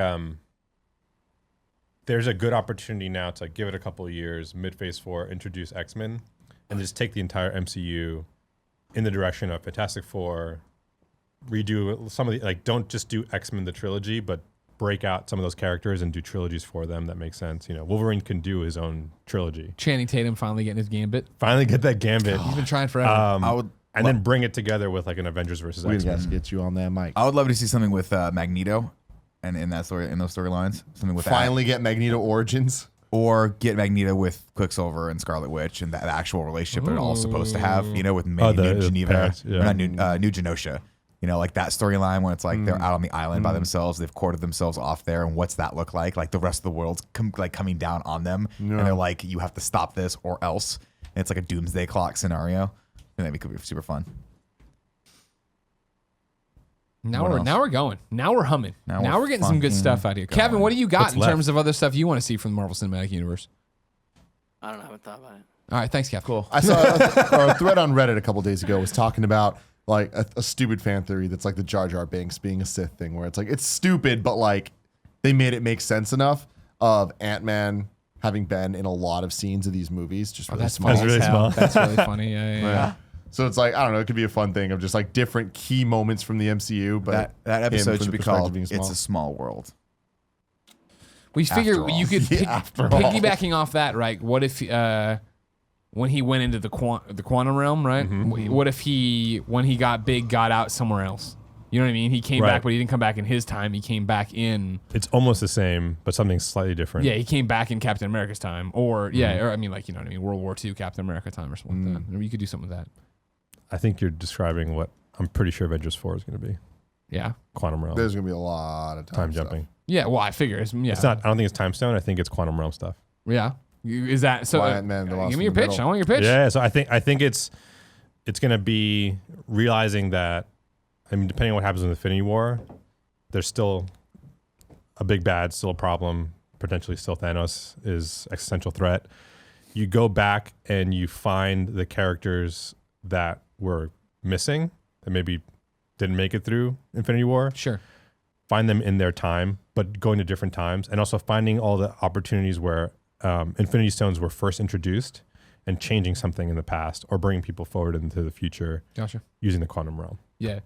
there's a good opportunity now to like, give it a couple of years, mid-phase 4, introduce X-Men, and just take the entire MCU in the direction of Fantastic Four, redo some of the like don't just do X-Men the trilogy, but break out some of those characters and do trilogies for them that make sense. You know, Wolverine can do his own trilogy. Channing Tatum finally getting his gambit. Finally get that Gambit. He's been trying forever. I would and then bring it together with like an Avengers versus We X-Men. got to get you on that mic. I would love to see something with Magneto, and in that story, in those storylines, something with Finally get Magneto origins. or get Magneto with Quicksilver and Scarlet Witch and that actual relationship they're all supposed to have. You know, with New Geneva, parents, yeah. or not New Genosha. You know, like that storyline where it's like they're out on the island by themselves. They've quartered themselves off there, and what's that look like? Like the rest of the world's coming down on them, and they're like, "You have to stop this, or else." And it's like a doomsday clock scenario, and that could be super fun. Now What we're else? now we're going. Now we're humming. Now Now we're we're getting some good funking stuff out here. Kevin, going. what do you got What's in left? terms of other stuff you want to see from the Marvel Cinematic Universe? I don't know. I haven't thought about it. All right, thanks, Kevin. Cool. I saw a thread on Reddit a couple days ago was talking about like a stupid fan theory that's like the Jar Jar Binks being a Sith thing, where it's like it's stupid, but like they made it make sense enough of Ant-Man having been in a lot of scenes of these movies, just really small. That's really as hell. small. That's really funny. Yeah. So it's like I don't know, it could be a fun thing of just like different key moments from the MCU, but That him episode from should the be perspective called being "It's small. a Small World." We figure all. you could Yeah, after all. piggybacking off that, right? What if when he went into the quantum realm, right? What if when he got big, got out somewhere else? You know what I mean? He came Right. back, but he didn't come back in his time. He came back in. It's almost the same, but something slightly different. Yeah, he came back in Captain America's time, or or I mean, like you know what I mean, World War II Captain America time, or something like that. Or you could do something with that. I think you're describing what I'm pretty sure Avengers 4 is going to be. Yeah, Quantum Realm. There's gonna be a lot of time stuff. jumping. yeah. Well, I figure it's It's not. I don't think it's Time Stone. I think it's Quantum Realm stuff. Yeah, is that so? Quiet Man, the Lost give me in your the pitch. Middle. I want your pitch. Yeah. So I think it's going to be realizing that. I mean, depending on what happens in Infinity War, there's still a big bad, still a problem. Potentially, still Thanos is existential threat. You go back and you find the characters that were missing that maybe didn't make it through Infinity War. Sure. Find them in their time, but going to different times, and also finding all the opportunities where Infinity Stones were first introduced and changing something in the past or bringing people forward into the future Gotcha. using the quantum realm. Yeah,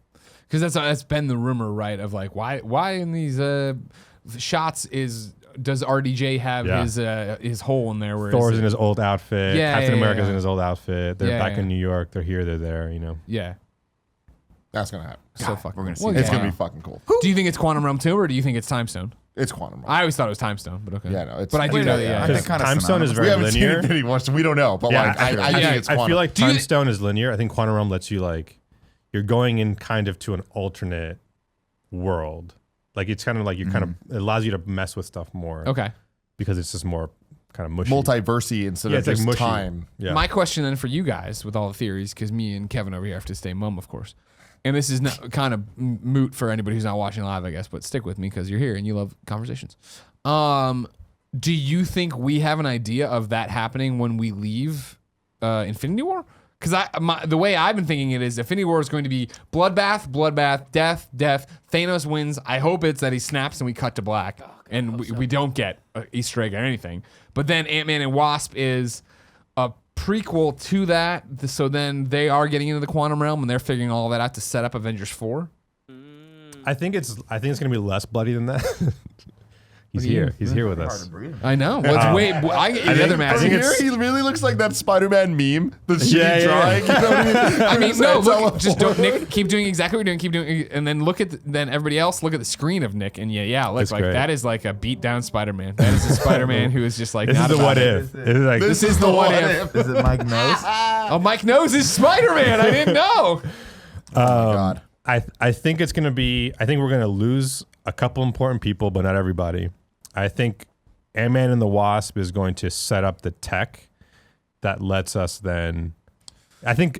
because that's been the rumor, right? Of like why in these shots does RDJ have his hole in there? Where Thor's in his old outfit. Yeah, Captain yeah, America's yeah. in his old outfit. They're Yeah, back yeah. in New York. They're here. They're there. You know. Yeah, That's gonna happen. so fucking. we're gonna see Well, that. It's yeah. gonna be fucking cool. Do you think it's Quantum Realm 2 or do you think it's Time Stone? It's Quantum Realm. I always thought it was Time Stone, but okay. Yeah, no, it's- but I do Wait, know no, that. yeah, Yeah, I Because think kinda Time Stone is synonymous. we very haven't seen linear. Infinity War, so we don't know. But like, I Yeah, think it's I Quantum. feel like Do you- Time Stone is linear. I think Quantum Realm lets you like, you're going in kind of to an alternate world. Like it's kind of like you kind of it allows you to mess with stuff more. okay. Because it's just more kind of mushy. multiversity instead Yeah, of it's like just mushy. time. Yeah. My question then for you guys with all the theories, because me and Kevin over here have to stay mum, of course. And this is not, kind of moot for anybody who's not watching live, I guess, but stick with me because you're here and you love conversations. Do you think we have an idea of that happening when we leave Infinity War? Because the way I've been thinking it is Infinity War is going to be bloodbath, death. Thanos wins. I hope it's that he snaps and we cut to black. And we don't get an Easter egg or anything. But then Ant-Man and Wasp is a prequel to that. So then they are getting into the quantum realm and they're figuring all that out to set up Avengers 4. I think it's gonna be less bloody than that. He's here. He's here with us. I know. Well, I get the other mask. He really looks like that Spider-Man meme. The shitty drawing. You know what I mean? I mean, no, look, just don't, Nick, keep doing exactly what you're doing, keep doing, and then then everybody else look at the screen of Nick, and look, like great. that is like a beat down Spider-Man. That is a Spider-Man who is just like, This is not the about what it. if. This is the what if. Is it Mike Nose? Oh, Mike knows is Spider-Man. I didn't know. God. I think it's gonna be. I think we're gonna lose a couple important people, but not everybody. I think Ant-Man and the Wasp is going to set up the tech that lets us then. I think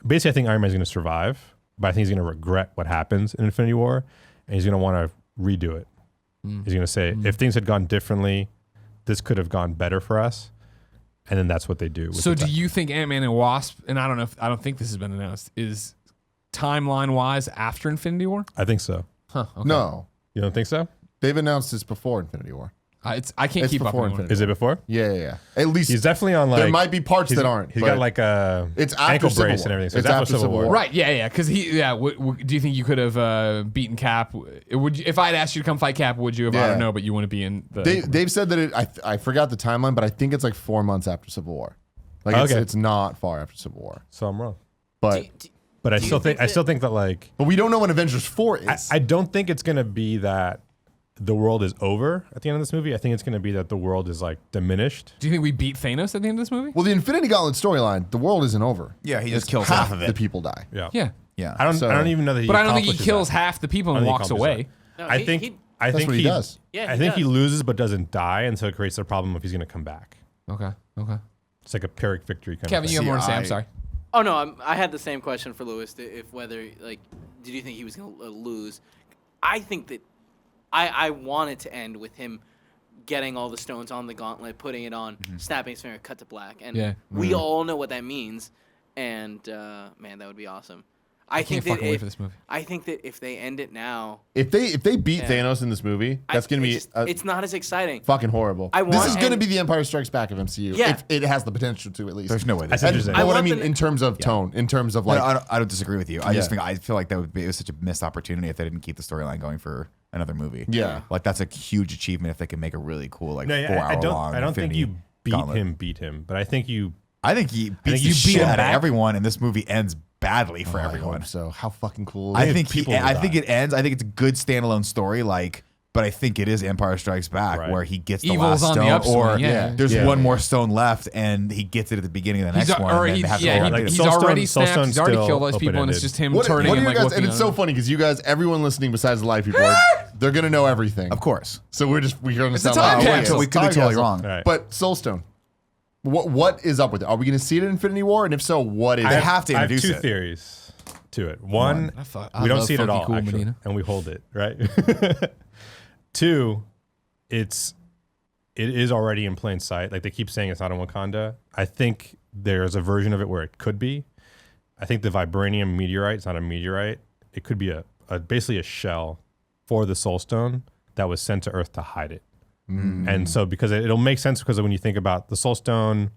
Iron Man's going to survive, but I think he's going to regret what happens in Infinity War, and he's going to want to redo it. He's going to say, if things had gone differently, this could have gone better for us, and then that's what they do. So do you think Ant-Man and Wasp, and I don't think this has been announced, is timeline-wise after Infinity War? I think so. Huh. Okay. No. You don't think so? They've announced this before Infinity War. I can't It's keep up before on Infinity Is it before? Yeah. At least He's definitely on like. there might be parts that aren't. He's but got like a it's after ankle Civil brace War. and everything. So It's it's after Civil War. Right, yeah, because do you think you could have beaten Cap? If I'd asked you to come fight Cap, would you have? I Yeah. don't know, but you want to be in the. They've said that I forgot the timeline, but I think it's like 4 months after Civil War. Like Okay. it's not far after Civil War. So I'm wrong. But But I Do you still think think that like but we don't know when Avengers 4 is. I don't think it's gonna be that the world is over at the end of this movie. I think it's gonna be that the world is like diminished. Do you think we beat Thanos at the end of this movie? well, the Infinity Gauntlet storyline, the world isn't over. Yeah, he just It's kills half of the it. people die. Yeah. Yeah, Yeah. I don't So- even know that he but I don't think he accomplishes kills that. half the people I and don't think walks he away. accomplishes No, I think That's what he does. Yeah, I think he does. loses but doesn't die, and so it creates the problem if he's gonna come back. Okay. It's like a Pyrrhic victory kind Kevin, of you thing. have more to say. I'm I- sorry. Oh no, I had the same question for Lewis. If whether like, did you think he was gonna lose? I think that I want it to end with him getting all the stones on the gauntlet, putting it on, snapping his finger, cut to black, and Yeah. we all know what that means. And man, that would be awesome. I Can't think that fucking wait for this movie. I think that if they end it now, If they beat Yeah. Thanos in this movie, that's going to be it's not as exciting. fucking horrible. I This want- is going to and- be the Empire Strikes Back of MCU. Yeah. If it has the potential to, at least. There's no way. I see what you're saying. Know what I want mean the- in terms of tone, in terms of No, like. I don't disagree with you. I just Yeah. think I feel like it was such a missed opportunity if they didn't keep the storyline going for another movie. Yeah. Like that's a huge achievement if they can make a really cool like No, 4 yeah, hour long. I don't think Infinity you Gauntlet. beat him, but I think you. I think he beats you the shit beat him out of back. everyone, and this movie ends badly for I everyone. hope so how fucking cool. I is think people will I think die. it ends. I think it's a good standalone story. But I think it is Empire Strikes Back Right. where he gets the Evil's last on the stone, upswing, or yeah. there's Yeah. one more stone left, and he gets it at the beginning of the next one. and then they have to go like he's Soulstone- already snapped. Soulstone's He's already still killed all these people, and it's open-ended. just him What turning are and you like guys? looking And it's so on. funny because you guys, everyone listening besides the live people, they're gonna know everything. Of course. So we're gonna It's a sound time like capsule. We could be totally wrong. Right. But Soulstone, what is up with it? Are we gonna see it in Infinity War? And if so, what is They it? have to I have introduce two it. theories to it. One, I we don't love see it at Funky all, Cool actually, Medina. and we hold it, right? Two, it is already in plain sight. Like they keep saying it's not in Wakanda. I think there's a version of it where it could be. I think the vibranium meteorite is not a meteorite. It could be a basically a shell for the Soul Stone that was sent to Earth to hide it. And so because it'll make sense because when you think about the Soul Stone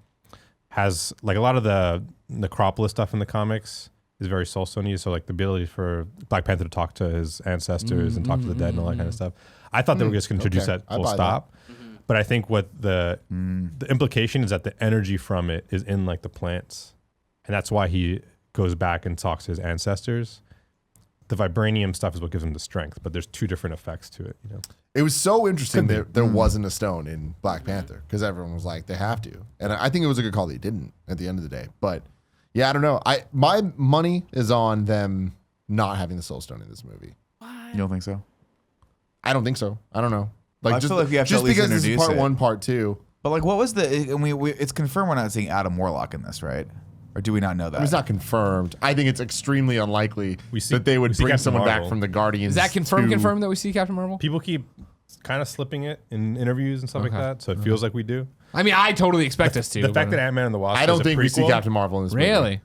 has like a lot of the Necropolis stuff in the comics is very Soul Stone-y. So like the ability for Black Panther to talk to his ancestors and talk to the dead and all that kind of stuff. I thought they were just going to introduce Okay. that I full buy that. stop. But I think what the implication is that the energy from it is in like the plants. And that's why he goes back and talks to his ancestors. The vibranium stuff is what gives him the strength, but there's two different effects to it, you know. It was so interesting that there wasn't a stone in Black Panther because everyone was like, they have to. And I think it was a good call they didn't at the end of the day. But yeah, I don't know. My money is on them not having the Soul Stone in this movie. You don't think so? I don't think so. I don't know. Like I just, feel like you have to just at least because this is introduce part it. 1, part 2. But like, what was the? And it's confirmed we're not seeing Adam Warlock in this, right? Or do we not know that? It's not confirmed. I think it's extremely unlikely that they would we see bring Captain someone back Marvel. from the Guardians. Is that confirmed? to- Confirmed that we see Captain Marvel? People keep kind of slipping it in interviews and stuff like that, so it feels like we do. I mean, I totally expect us to. The fact but- that Ant-Man and the Wasp I don't is a think we see prequel- Captain Marvel in this movie. Really?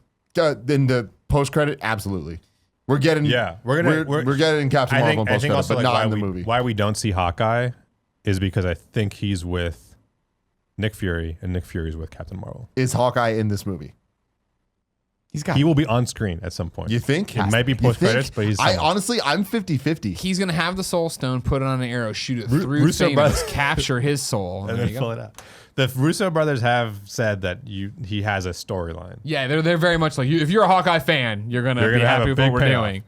In the post credit, absolutely. We're getting we're getting Captain Marvel in I post think credit, also but like not why in the we, movie. why we don't see Hawkeye is because I think he's with Nick Fury and Nick Fury's with Captain Marvel. Is Hawkeye in this movie? He will be on screen at some point. You think? It might be You post think? credits, but he's honestly, I'm 50-50. He's gonna have the Soul Stone, put it on an arrow, shoot it through Russo Thanos, brothers- capture his soul, and there then you fill go. it out. The Russo brothers have said that he has a storyline. Yeah, they're very much like if you're a Hawkeye fan, you're gonna be have happy a with what big we're payoff. doing.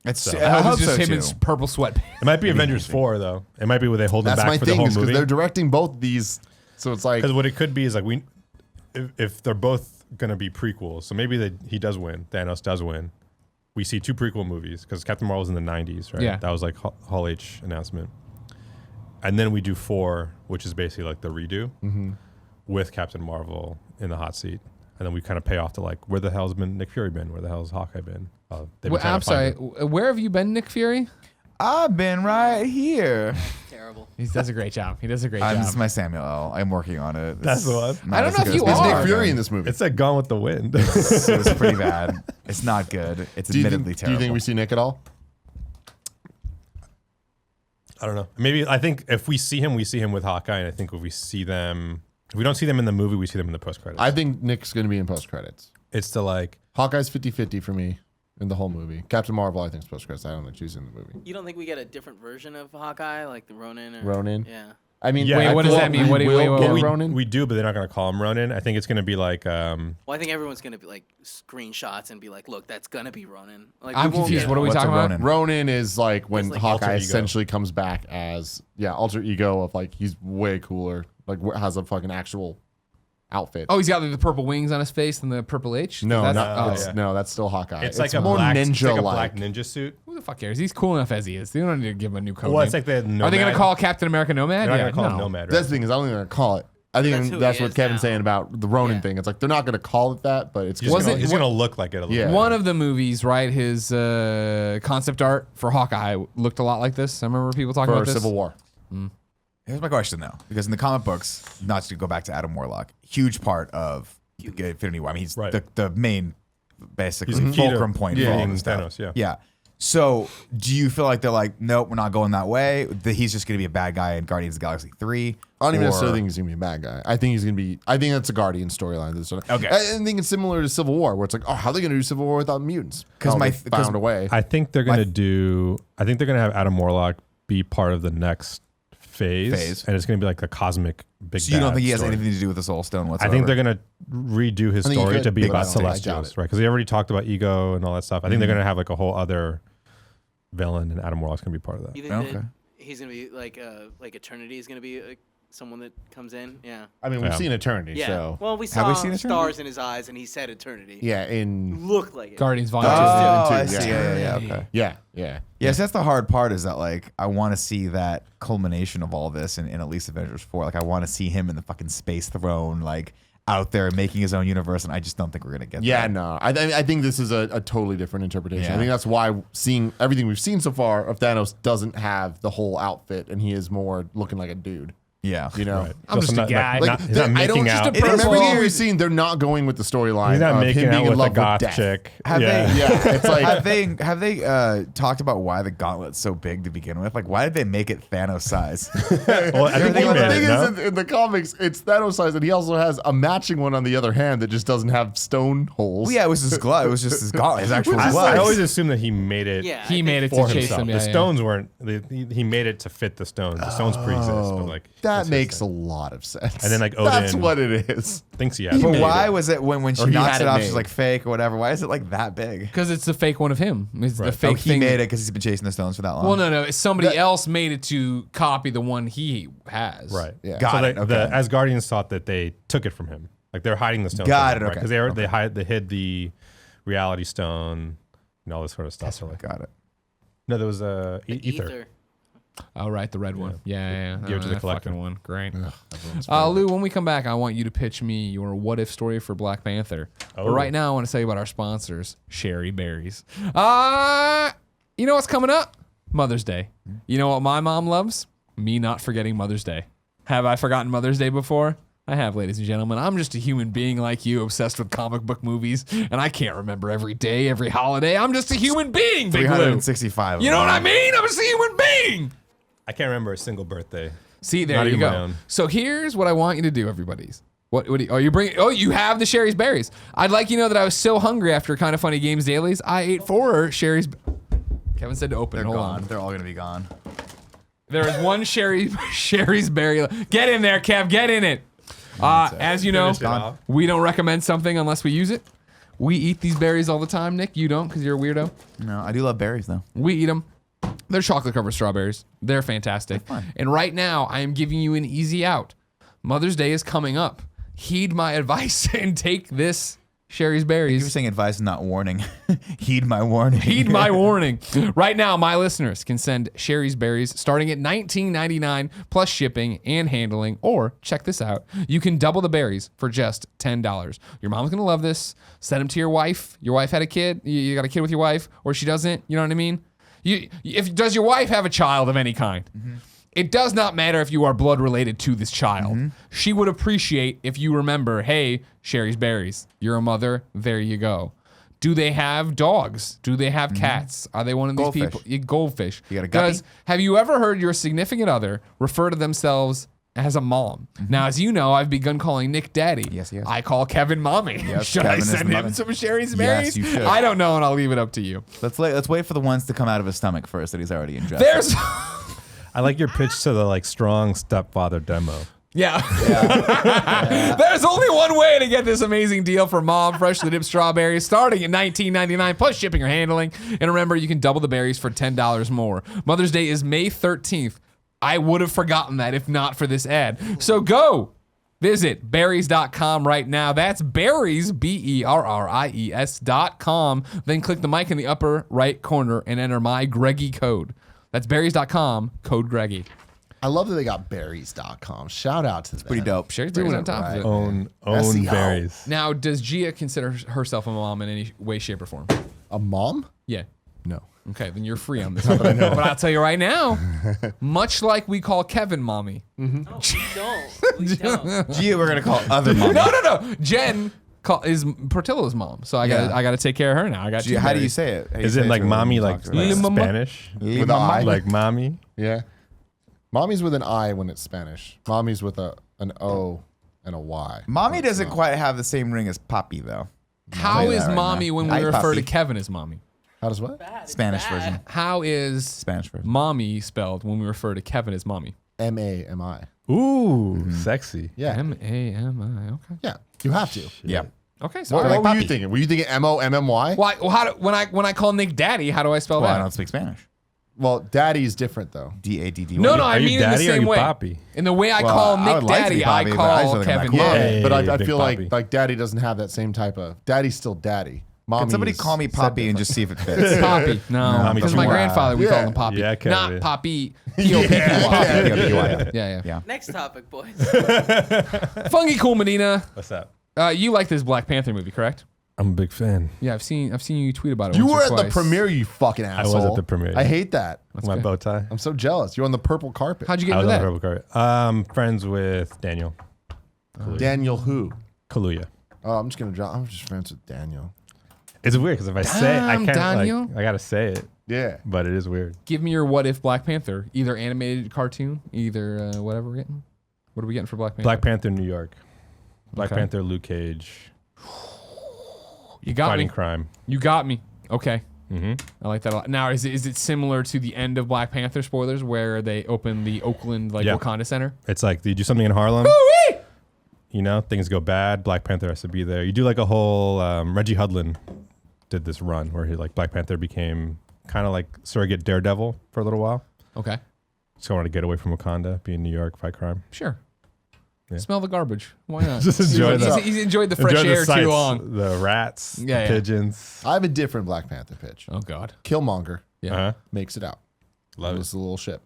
It's I I hope hope it's just so him in too. purple sweatpants. It might be Avengers 4 though. It might be where they hold him That's back my for the thing, whole is because movie. they're directing both these, so it's like Because what it could be is like if they're both gonna be prequels, so maybe he does win. Thanos does win. We see 2 prequel movies because Captain Marvel's in the 90s, right? Yeah. That was like Hall H announcement. And then we do 4, which is basically like the redo with Captain Marvel in the hot seat. And then we kind of pay off to like, where the hell's been Nick Fury been? Where the hell's Hawkeye been? They've been Well, trying I'm to find sorry. him. Where have you been, Nick Fury? I've been right here. Terrible. He does a great job. He does a great This job. is my Samuel L. I'm working on it. That's the one. Not I don't as know good if you as is are. Nick Batman. Fury in this movie? It's like Gone with the Wind. It was pretty bad. It's not good. It's do you admittedly think, do terrible. you think we see Nick at all? I don't know. Maybe I think if we see him with Hawkeye, and I think if we don't see them in the movie, we see them in the post credits. I think Nick's going to be in post credits. It's to like Hawkeye's 50-50 for me in the whole movie. Captain Marvel, I think, is post credits. I don't think she's in the movie. You don't think we get a different version of Hawkeye, like the Ronin? Or, Ronin? Yeah. I mean, Yeah, Wait, what does that mean? What do you- will wait, wait, get wait. Ronin? we do, but they're not going to call him Ronin. I think it's going to be like Well, I think everyone's gonna be like screenshots and be like, "Look, that's gonna be Ronin." Like, I'm we won't confused. get- What are we What's a talking about? Ronin? Ronin is like when It's like Hawkeye alter ego. essentially comes back as alter ego of like he's way cooler, like has a fucking actual outfit. Oh, he's got the purple wings on his face and the purple H. no, That's, no, that's still Hawkeye. it's like a more black, ninja it's like a like. black ninja suit. Who the fuck cares? He's cool enough as he is. They don't need to give him a new code. Well, name. it's like the Nomad. Are they going to call Captain America Nomad? They're not Yeah, going to call him no. Nomad. That's Right? the thing is, I don't think they're gonna call it. I That's think who that's he what is Kevin's now. saying about the Ronin Yeah. thing. It's like they're not gonna call it that, but it's He's Was going it- to look like it a little Yeah. bit. One of the movies, right? His concept art for Hawkeye looked a lot like this. I remember people talking for about this. Civil War. Here's my question though, because in the comic books, not to go back to Adam Warlock, huge part of Infinity War. I mean, he's Right. the main, basically He's the key to fulcrum point for all beating this stuff. Thanos, yeah. Yeah. So, do you feel like they're like, nope, we're not going that way? That he's just going to be a bad guy in Guardians of the Galaxy 3? I don't even Or- necessarily think he's gonna be a bad guy. I think he's gonna be. I think that's a Guardian storyline. Okay. I think it's similar to Civil War, where it's like, oh, how are they gonna do Civil War without mutants? 'Cause Oh, my- they 'cause found a way. I think they're going My- to do. I think they're going to have Adam Warlock be part of the next phase. And it's going to be like a cosmic big. So you don't bad think he has story. anything to do with the Soul Stone I whatsoever? think they're going to redo his I think he story could, to be but about I don't think- I doubt Celestials, it. right? Because they already talked about ego and all that stuff. I think they're going to have like a whole other villain, and Adam Warlock's going to be part of that. You think Okay. that he's gonna be like Eternity is gonna be someone that comes in? Yeah. I mean, we've Yeah. seen Eternity, Yeah. so Well, we Have saw we seen Eternity? stars in his eyes, and he said Eternity. yeah, in Looked like it. Guardians Oh, Volume 2. I too, see. yeah. Yeah, okay. yeah. Yes, that's the hard part is that, like, I want to see that culmination of all this in at least Avengers 4. Like, I want to see him in the fucking space throne, like, out there making his own universe, and I just don't think we're going to get Yeah, that. no. I think this is a totally different interpretation. Yeah. I think that's why seeing everything we've seen so far of Thanos doesn't have the whole outfit, and he is more looking like a dude. Yeah. You know, Right. I'm just a guy. like he's not I don't making just out. from It is everything weird. we've seen, they're not going with the storyline. He's not of making him being out in with love a goth death. chick. Have yeah. they? Yeah, it's like Have they talked about why the gauntlet's so big to begin with? Like, why did they make it Thanos size? Well, I think he Well, the made thing it, no? is, in the comics, it's Thanos size, and he also has a matching one on the other hand that just doesn't have stone holes. Well, yeah, it was his glove. It was just his gauntlet, his actual I glove. always assumed that he made it Yeah. He made it for to chase himself. them. The Yeah, yeah. stones weren't. He made it to fit the stones. The stones pre-exist, but like that that's his makes a thing. lot of sense. And then, like, that's Odin- what it is. Thinks he has. But it. why was it when she Or he knocks had it it off, made. she's like fake or whatever? Why is it like that big? Because it's the fake one of him. It's the Right. fake Oh, he thing. made it because he's been chasing the stones for that long. Well, no. Somebody else made it to copy the one he has. Right. Yeah. Got so it, the okay. Asgardians thought that they took it from him. Like they're hiding the stone. Got from it, him, okay. Because they hid the reality stone and all this sort of stuff. So like, Got it. no, there was a ether. Oh, right, the red one. Yeah. Give it to the that collector. fucking one. Great. Everyone's Lou, when we come back, I want you to pitch me your what if story for Black Panther. But Oh. right now, I want to tell you about our sponsors, Sherry Berries. You know what's coming up? Mother's Day. You know what my mom loves? Me not forgetting Mother's Day. Have I forgotten Mother's Day before? I have, ladies and gentlemen. I'm just a human being like you, obsessed with comic book movies, and I can't remember every day, every holiday. I'm just a human being, Big Lou. 365. You know what I mean? I'm just a human being. I can't remember a single birthday. See, there Not you even my go. own. So here's what I want you to do, everybody's. What do you, oh, you bring? Oh, you have the Sherry's Berries. I'd like you to know that I was so hungry after Kind of Funny Games Dailies. I ate 4 Sherry's. Kevin said to open. They're Hold gone. on. They're all gonna be gone. There is one Sherry's Berry. Get in there, Kev. Get in it. As you know, Finish it off. we don't recommend something unless we use it. We eat these berries all the time, Nick. You don't because you're a weirdo. No, I do love berries though. We eat them. They're chocolate covered strawberries. They're fantastic. They're fun. And right now, I am giving you an easy out. Mother's Day is coming up. Heed my advice and take this Sherry's You're Berries. saying advice, not warning. Heed my warning. Heed my warning. Right now, my listeners can send Sherry's Berries starting at $19.99 plus shipping and handling. Or, check this out, you can double the berries for just $10. Your mom's going to love this. Send them to your wife. Your wife had a kid. You got a kid with your wife, or she doesn't. You know what I mean? Does your wife have a child of any kind? Mm-hmm. It does not matter if you are blood related to this child. Mm-hmm. She would appreciate if you remember, hey, Sherry's Berries, you're a mother, there you go. Do they have dogs? Do they have cats? Are they one of these people? Goldfish. You got a guppy? Have you ever heard your significant other refer to themselves as a mom? Now, as you know, I've begun calling Nick Daddy. Yes, yes. I call Kevin Mommy. Yes, Should Kevin I is send him mother. some Sherry's Yes, Berries? you should. I don't know, and I'll leave it up to you. Let's wait for the ones to come out of his stomach first that he's already ingested. There's... I like your pitch to the like strong stepfather demo. Yeah. There's only one way to get this amazing deal for mom freshly dipped strawberries starting at $19.99 plus shipping or handling. And remember, you can double the berries for $10 more. Mother's Day is May 13th. I would have forgotten that if not for this ad. So go visit berries.com right now. That's berries, BERRIES.com. Then click the mic in the upper right corner and enter my Greggy code. That's berries.com, code Greggy. I love that they got berries.com. Shout out to them. Pretty dope. Sherry's Doing berries on it top right. of it. Own SEO. berries. Now, does Gia consider herself a mom in any way, shape, or form? A mom? Yeah. No. Okay, then you're free on this. But I'll tell you right now, much like we call Kevin mommy. No, we don't. Gia, we're gonna call other mom. No. Jen is Portillo's mom, so I gotta take care of her now. I got. Gia, how do you say it? How do you Is say it like to her when mommy, you like talk to her? Mama? Spanish? With an I? Like mommy? Yeah. Mommy's with an I when it's Spanish. Mommy's with an O and a Y. Mommy doesn't quite have the same ring as Poppy though. How Say is that right mommy now. when Hi, we refer Poppy. to Kevin as mommy? How does what? Bad, it's Spanish bad. version. How is Spanish version. mommy spelled when we refer to Kevin as mommy? M-A-M-I. Ooh, sexy. Yeah. M-A-M-I. Okay. Yeah. You have to. Yeah. Okay. So What, all right. what were you thinking? Were you thinking M-O-M-M-Y? Why? Well, when I call Nick Daddy, how do I spell Well, I that? don't speak Spanish. Well, daddy's different, though. D-A-D-D. No, Are I you mean in the daddy or are same you way. Poppy? In the way I Well, call I Nick would like to be Daddy, Poppy, I but I just call don't think I'm Kevin that cool. mommy. Hey, But I big feel Poppy. like daddy doesn't have that same type of... Daddy's still daddy. Mommy Can somebody is call me said Poppy and different. just see if it fits? Poppy. No, Mommy's because my too grandfather, we loud. call him Poppy. Yeah, Kevin. Not Poppy. P-O-P-P-Y. Yeah. Yeah. Yeah. Next topic, boys. Funky Cool Medina. What's that? You like this Black Panther movie, correct? I'm a big fan. Yeah, I've seen you tweet about it. You once or were at the twice. premiere, you fucking asshole. was at the premiere. I hate that. My good. bow tie. I'm so jealous. You're on the purple carpet. How'd you get I was into on the that? purple carpet. Friends with Daniel Daniel who? Kaluuya. Oh, I'm just friends with Daniel. It's weird because if I say it, I Damn, can't. Daniel. Like, I gotta say it, Yeah. but it is weird. Give me your what if Black Panther, either animated cartoon, either whatever we're getting. What are we getting for Black Panther? Black Panther, New York. Black Okay. Panther, Luke Cage. You got Fighting me. crime. You got me. Okay. Mm-hmm. I like that a lot. Now, is it similar to the end of Black Panther spoilers where they open the Oakland Yeah. Wakanda Center? It's like you do something in Harlem. Woo-wee! You know, things go bad. Black Panther has to be there. You do like a whole Reggie Hudlin did this run where Black Panther became kind of like surrogate Daredevil for a little while. Okay. So I wanted to get away from Wakanda, be in New York, fight crime. Sure. Yeah. Smell the garbage. Why not? Just enjoy He's enjoyed the fresh Enjoy the air sights, too long. The rats, Yeah, yeah. the pigeons. I have a different Black Panther pitch. Oh God. Killmonger Yeah. Uh-huh. makes it out. Love It's it. a little ship.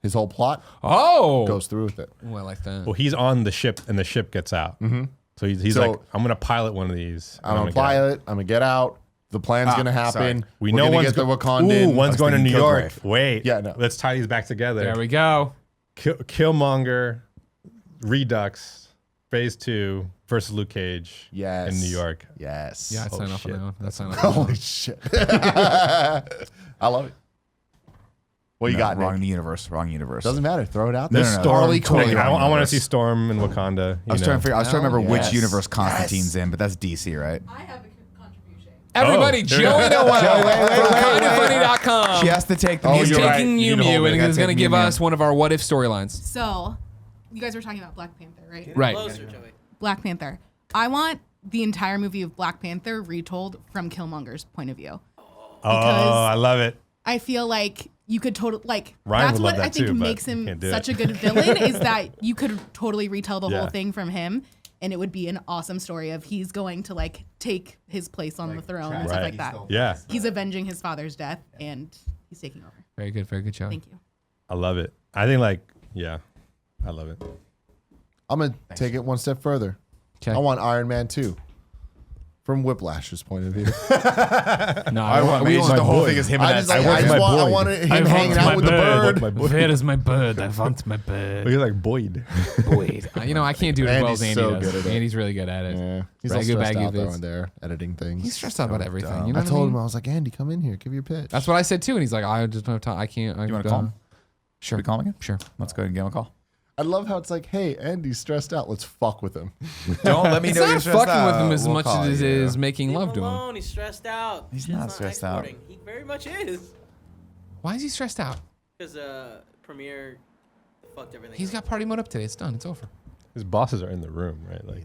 His whole plot Oh. goes through with it. Oh, I like that. Well, he's on the ship and the ship gets out. Mm-hmm. So he's So- like, I'm going to pilot one of these. and I'm gonna get out." pilot. I'm gonna get out. The plan's gonna happen. sorry. We We're know gonna one's get the Ooh, Wakandan. one's going to New thinking York. Kilgrave. Wait. Yeah, no. Let's tie these back together. There we go. Killmonger, Redux, Phase 2 versus Luke Cage Yes. in New York. Yes. Yeah, I'd Oh, sign off on shit. that one. That's sign off on that one. Holy shit. I love it. What you got, Wrong Nick? universe. Wrong universe. Doesn't matter. Throw it out No, there. no, no. Storm Harley Quinn. Quinn. I want to universe. see Storm in Wakanda. I was trying to figure. I was trying to remember Yes. which universe Constantine's in, but that's DC, right? I have a contribution. Everybody, there Joey you Noel wait, from wait. KindaFunny.com. She has to take the Oh, music. you're right. Taking You can Mew hold Mew it. and Yeah, is going to take give Mew Mew. us one of our what if storylines. So, you guys were talking about Black Panther, right? Right. Closer, Joey. Black Panther. I want the entire movie of Black Panther retold from Killmonger's point of view. Oh, I love it. I feel like you could totally like Ryan that's would what love that I think too, but makes him can't do such it. a good villain is that you could totally retell the Yeah. whole thing from him, and it would be an awesome story of he's going to like take his place on the throne and stuff Right. like that. Yeah, He's avenging his father's death and he's taking over. Very good, Joey. Thank you. I love it. I think I love it. I'm going to take it one step further. 'Kay. I want Iron Man 2 from Whiplash's point of view. No, I want we just want the whole boy. thing is him and I that. just like, want I just my want, I Boyd. want him hanging out with the bird. My Boyd. Where is my bird? I want my bird. You're like Boyd. Boyd. You know, I can't do it as well as Andy's Andy so does. good at it. Andy's really good at it. Yeah. He's Right, all good stressed bag out of there bits. when they're editing things. He's stressed out about everything. You know I what told mean? him, I was like, Andy, come in here. Give your pitch. That's what I said too, and he's like, I just don't have time. I can't. You want to call him? Sure. We call him again? Sure. Let's go ahead and give him a call. I love how it's like, hey, Andy's stressed out. Let's fuck with him. Don't let me It's know not you're stressed fucking out. with him as We'll much call as it you. is making Leave love him to him. alone. He's stressed out. He's Shit's not stressed out. exporting. He very much is. Why is he stressed out? Because Premiere fucked everything. He's up. got party mode up today. It's done. It's over. His bosses are in the room, right? Like,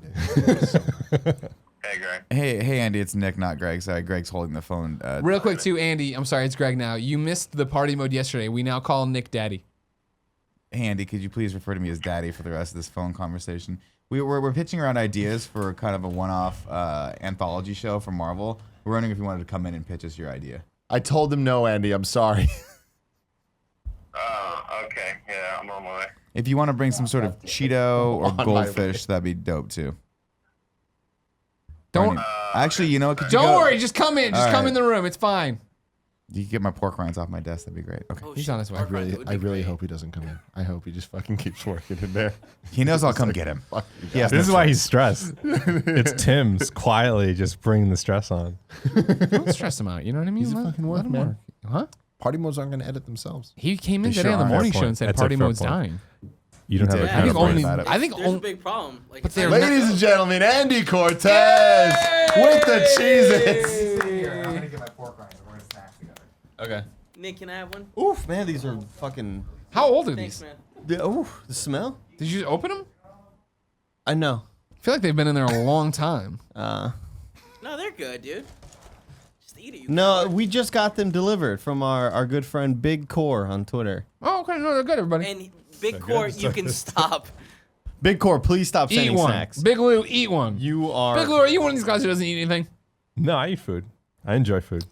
Hey, Greg. Hey, Andy, it's Nick, not Greg. Sorry, Greg's holding the phone. Real quick too, Andy. I'm sorry, it's Greg now. You missed the party mode yesterday. We now call Nick Daddy. Hey, Andy, could you please refer to me as Daddy for the rest of this phone conversation? We're pitching around ideas for kind of a one-off anthology show from Marvel. We're wondering if you wanted to come in and pitch us your idea. I told him no, Andy. I'm sorry. Okay. Yeah, I'm on my way. If you want to bring some sort of Cheeto or On my goldfish, that'd be dope too. Don't Actually, you know what? Could you don't go- worry. Just come in. Just All come right. in the room. It's fine. You can get my pork rinds off my desk. That'd be great. Okay. Oh, He's shit. on his way. Pork rinds, it would I be really great. hope he doesn't come in. I hope he just fucking keeps working in there. He knows I'll come get him. Fuck you He has this no is why choice. he's stressed. It's Tim's quietly just bringing the stress on. Don't stress him out. You know what I mean? He's a Let- fucking let work him man. work. Huh? Party modes aren't going to edit themselves. He came in They today sure on the are. morning Fair show point. and said That's a party fair mode's point. dying. You don't have did. that I kind I of think only. about it. I think There's a only. big problem. Like, But it's they're not- not- Ladies and gentlemen, Andy Cortez with the Cheez-Its. I'm gonna get my pork rinds and we're gonna snack together. Okay. Nick, can I have one? Oof, man, these are fucking. How old are Thanks, these? man. Oof, the smell? Did you just open them? I know. I feel like they've been in there a long time. No, they're good, dude. Just eat it. You No, coward. we just got them delivered from our good friend Big Core on Twitter. Oh, okay. No, they're good, everybody. And Big Court, you can stop. Big Core, please stop Eat sending one. snacks. Big Lou, eat one. You are. Big Lou, are you one of these guys who doesn't eat anything? No, I eat food. I enjoy food.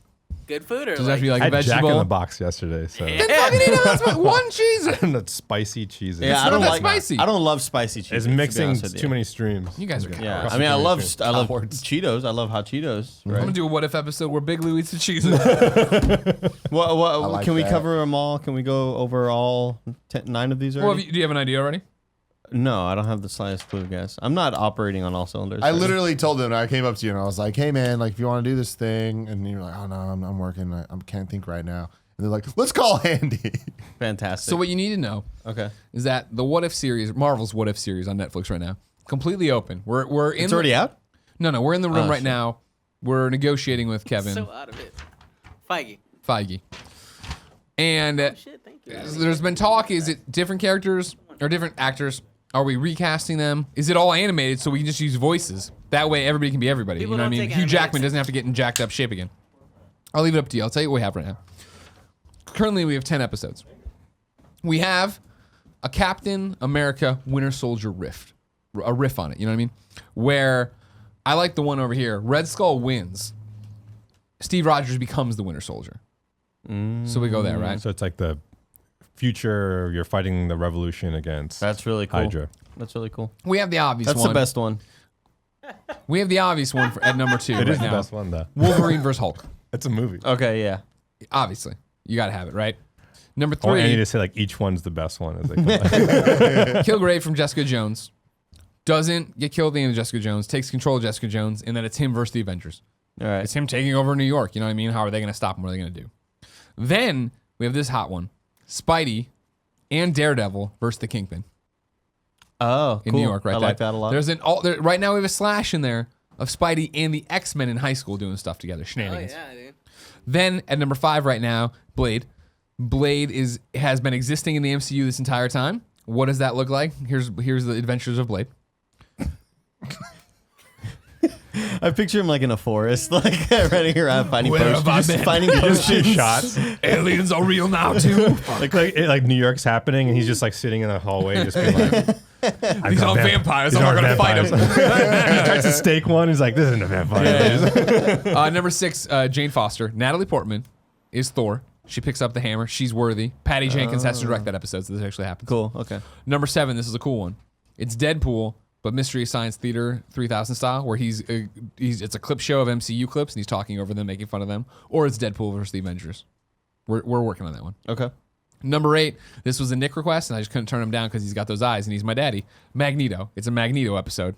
Good food or Does that have to be like I a had Jack in the vegetable? Box yesterday, so Yeah. Then fucking eat it. That's what- one cheese. that spicy cheese. Yeah, I not don't that like. spicy. I don't love spicy cheese. It's to be mixing honest with you. too many streams. You guys are Yeah, cowards. I mean, I love Cowards. Cheetos. I love hot Cheetos. I'm Right? gonna do a what if episode where Big Lou eats the cheese. What? like Can we that. cover them all? Can we go over all 9 of these Well, already? do you have an idea already? No, I don't have the slightest clue, guys. I'm not operating on all cylinders. I right? literally told them, I came up to you and I was like, hey, man, like, if you want to do this thing. And you're like, oh, no, I'm working. I can't think right now. And they're like, let's call Andy. Fantastic. So what you need to know Okay. is that the What If series, Marvel's What If series on Netflix right now, completely open. We're in. It's already out. No, we're in the room Oh, right shit. now. We're negotiating with Kevin So out of it. Feige. Feige, and Shit, thank you. there's been talk. Is it different characters or different actors? Are we recasting them? Is it all animated so we can just use voices? That way everybody can be everybody. People you know what I don't mean? take Hugh animated Jackman doesn't have to get in jacked up shape again. I'll leave it up to you. I'll tell you what we have right now. Currently, we have 10 episodes. We have a Captain America Winter Soldier a riff on it. You know what I mean? Where I like the one over here. Red Skull wins. Steve Rogers becomes the Winter Soldier. So we go there, right? So it's like the future. You're fighting the revolution against That's really cool. Hydra. That's really cool. We have the obvious That's one. the best one. We have the obvious one at number 2 It right is the now. best one, though. Wolverine versus Hulk. It's a movie. Okay, yeah. Obviously. You got to have it, right? Number I want Andy 3, to say like each one's the best one as they come out. Kilgrave from Jessica Jones. doesn't get killed at the end of Jessica Jones, takes control of Jessica Jones, and then it's him versus the Avengers. All right. It's him taking over New York. You know what I mean? How are they going to stop him? What are they going to do? Then we have this hot one: Spidey and Daredevil versus the Kingpin Oh, in cool. New York. Right, I like that a lot. Right now we have a slash in there of Spidey and the X-Men in high school doing stuff together, Oh shenanigans. yeah, dude. Then at number 5 right now, Blade. Blade has been existing in the MCU this entire time. What does that look like? Here's the adventures of Blade. I picture him like in a forest, like running around finding Where have I potions. been? Finding Just see potions. shots. Aliens are real now too. like New York's happening, and he's just like sitting in a hallway, just being like, These aren't vampires. I'm not aren't gonna fight vampires. them. He tries to stake one. He's like, this isn't a vampire. Number 6, Jane Foster. Natalie Portman is Thor. She picks up the hammer. She's worthy. Patty Jenkins has to direct that episode, so this actually happens. Cool. Okay. Number 7, this is a cool one. It's Deadpool, but Mystery Science Theater 3000 style, where it's a clip show of MCU clips, and he's talking over them, making fun of them. Or it's Deadpool versus the Avengers. We're working on that one. Okay. Number 8, this was a Nick request, and I just couldn't turn him down because he's got those eyes, and he's my daddy. Magneto. It's a Magneto episode.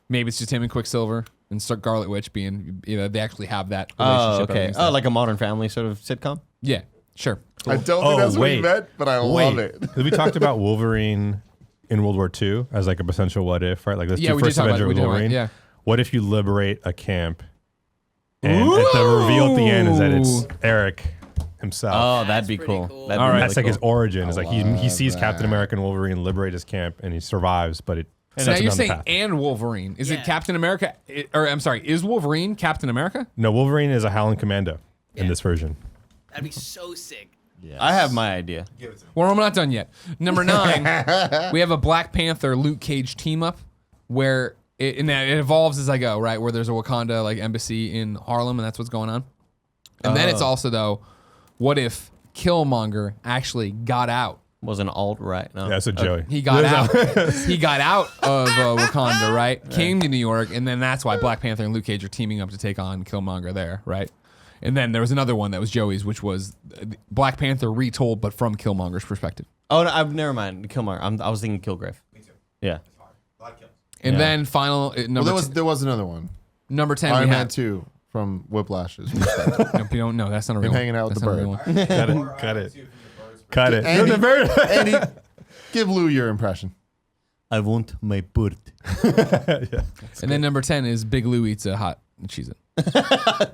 Maybe it's just him and Quicksilver and Scarlet Witch being, they actually have that Oh, relationship. okay. everything's Oh, there. like a Modern Family sort of sitcom. Yeah, sure. I don't think Oh, that's what he wait. meant, but I love it. We talked about Wolverine in World War II as like a potential what if, right? Like let's Yeah, do we did first talk about Avenger it. We with did talk about it, Wolverine. yeah. What if you liberate a camp, and at the reveal at the end is that it's Eric himself. Oh, that'd be pretty cool. cool. That'd All be right. really That's like his cool. origin. Is like he love sees that. Captain America and Wolverine liberate his camp, and he survives, but it So sets now him you're on the saying path. and Wolverine. Is it Yeah. Captain America? Is Wolverine Captain America? No, Wolverine is a Howling Commando in this version. That'd be so sick. I have my idea. Well, I'm not done yet. Number 9, we have a Black Panther Luke Cage team up where it evolves as I go, right? Where there's a Wakanda like embassy in Harlem, and that's what's going on. And then it's also though, what if Killmonger actually got out? Was an alt right? No. Yeah, so Joey. He got out. He got out of Wakanda, right? Came to New York, and then that's why Black Panther and Luke Cage are teaming up to take on Killmonger there, right? And then there was another one that was Joey's, which was Black Panther retold, but from Killmonger's perspective. Oh, no, never mind. Killmonger. I was thinking Kilgrave. Me too. Yeah. And Yeah. then final number Well, there was another one. number 10. Iron we Man have 2 from Whiplash's. Nope, you don't know. That's not a real one. hanging out with That's the not a real bird. one. Cut it. Cut it. Andy, The bird. Andy, give Lou your impression. I want my bird. And then number 10 is Big Lou eats a hot Cheez-It.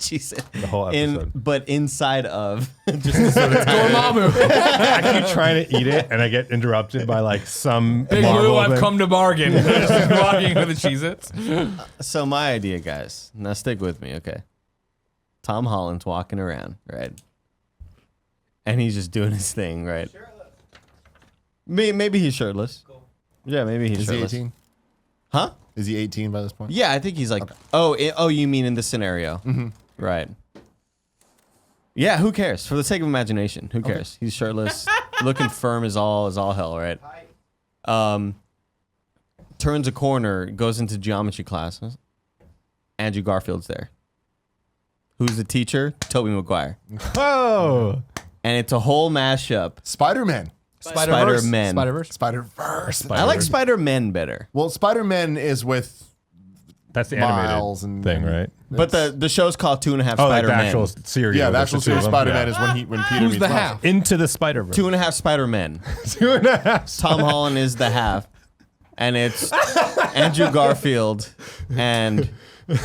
Jesus. The whole episode. But inside of just to sort of Dormammu. I keep trying to eat it, and I get interrupted by like some Big Marvel Lou, I've thing. come to bargain. Just walking with the Cheez-Its. So my idea, guys. Now stick with me, okay? Tom Holland's walking around, right? And he's just doing his thing, right? Maybe he's shirtless. Cool. Yeah, maybe he's Is he shirtless. 18? Huh? Is he 18 by this point? Yeah, I think he's like. Oh, you mean in this scenario? Mm-hmm. Right. Yeah, who cares? For the sake of imagination, who cares? He's shirtless, looking firm as all hell, right? Turns a corner, goes into geometry class. Andrew Garfield's there. Who's the teacher? Tobey Maguire. Oh, And it's a whole mashup. Spider-Man. Spider-Man. Spider-Verse. Spider-Verse. I like Spider-Man better. Well, Spider-Man is with that's the Miles animated and- thing, right? But the show's called 2.5 Oh, like Spider-Man. the actual series. yeah, of the actual two of series them? Spider-Man Yeah. is when Peter Who's meets the Miles. half? Into the Spider-Verse. 2.5 Spider-Man. 2.5. Tom Holland is the half. And it's Andrew Garfield and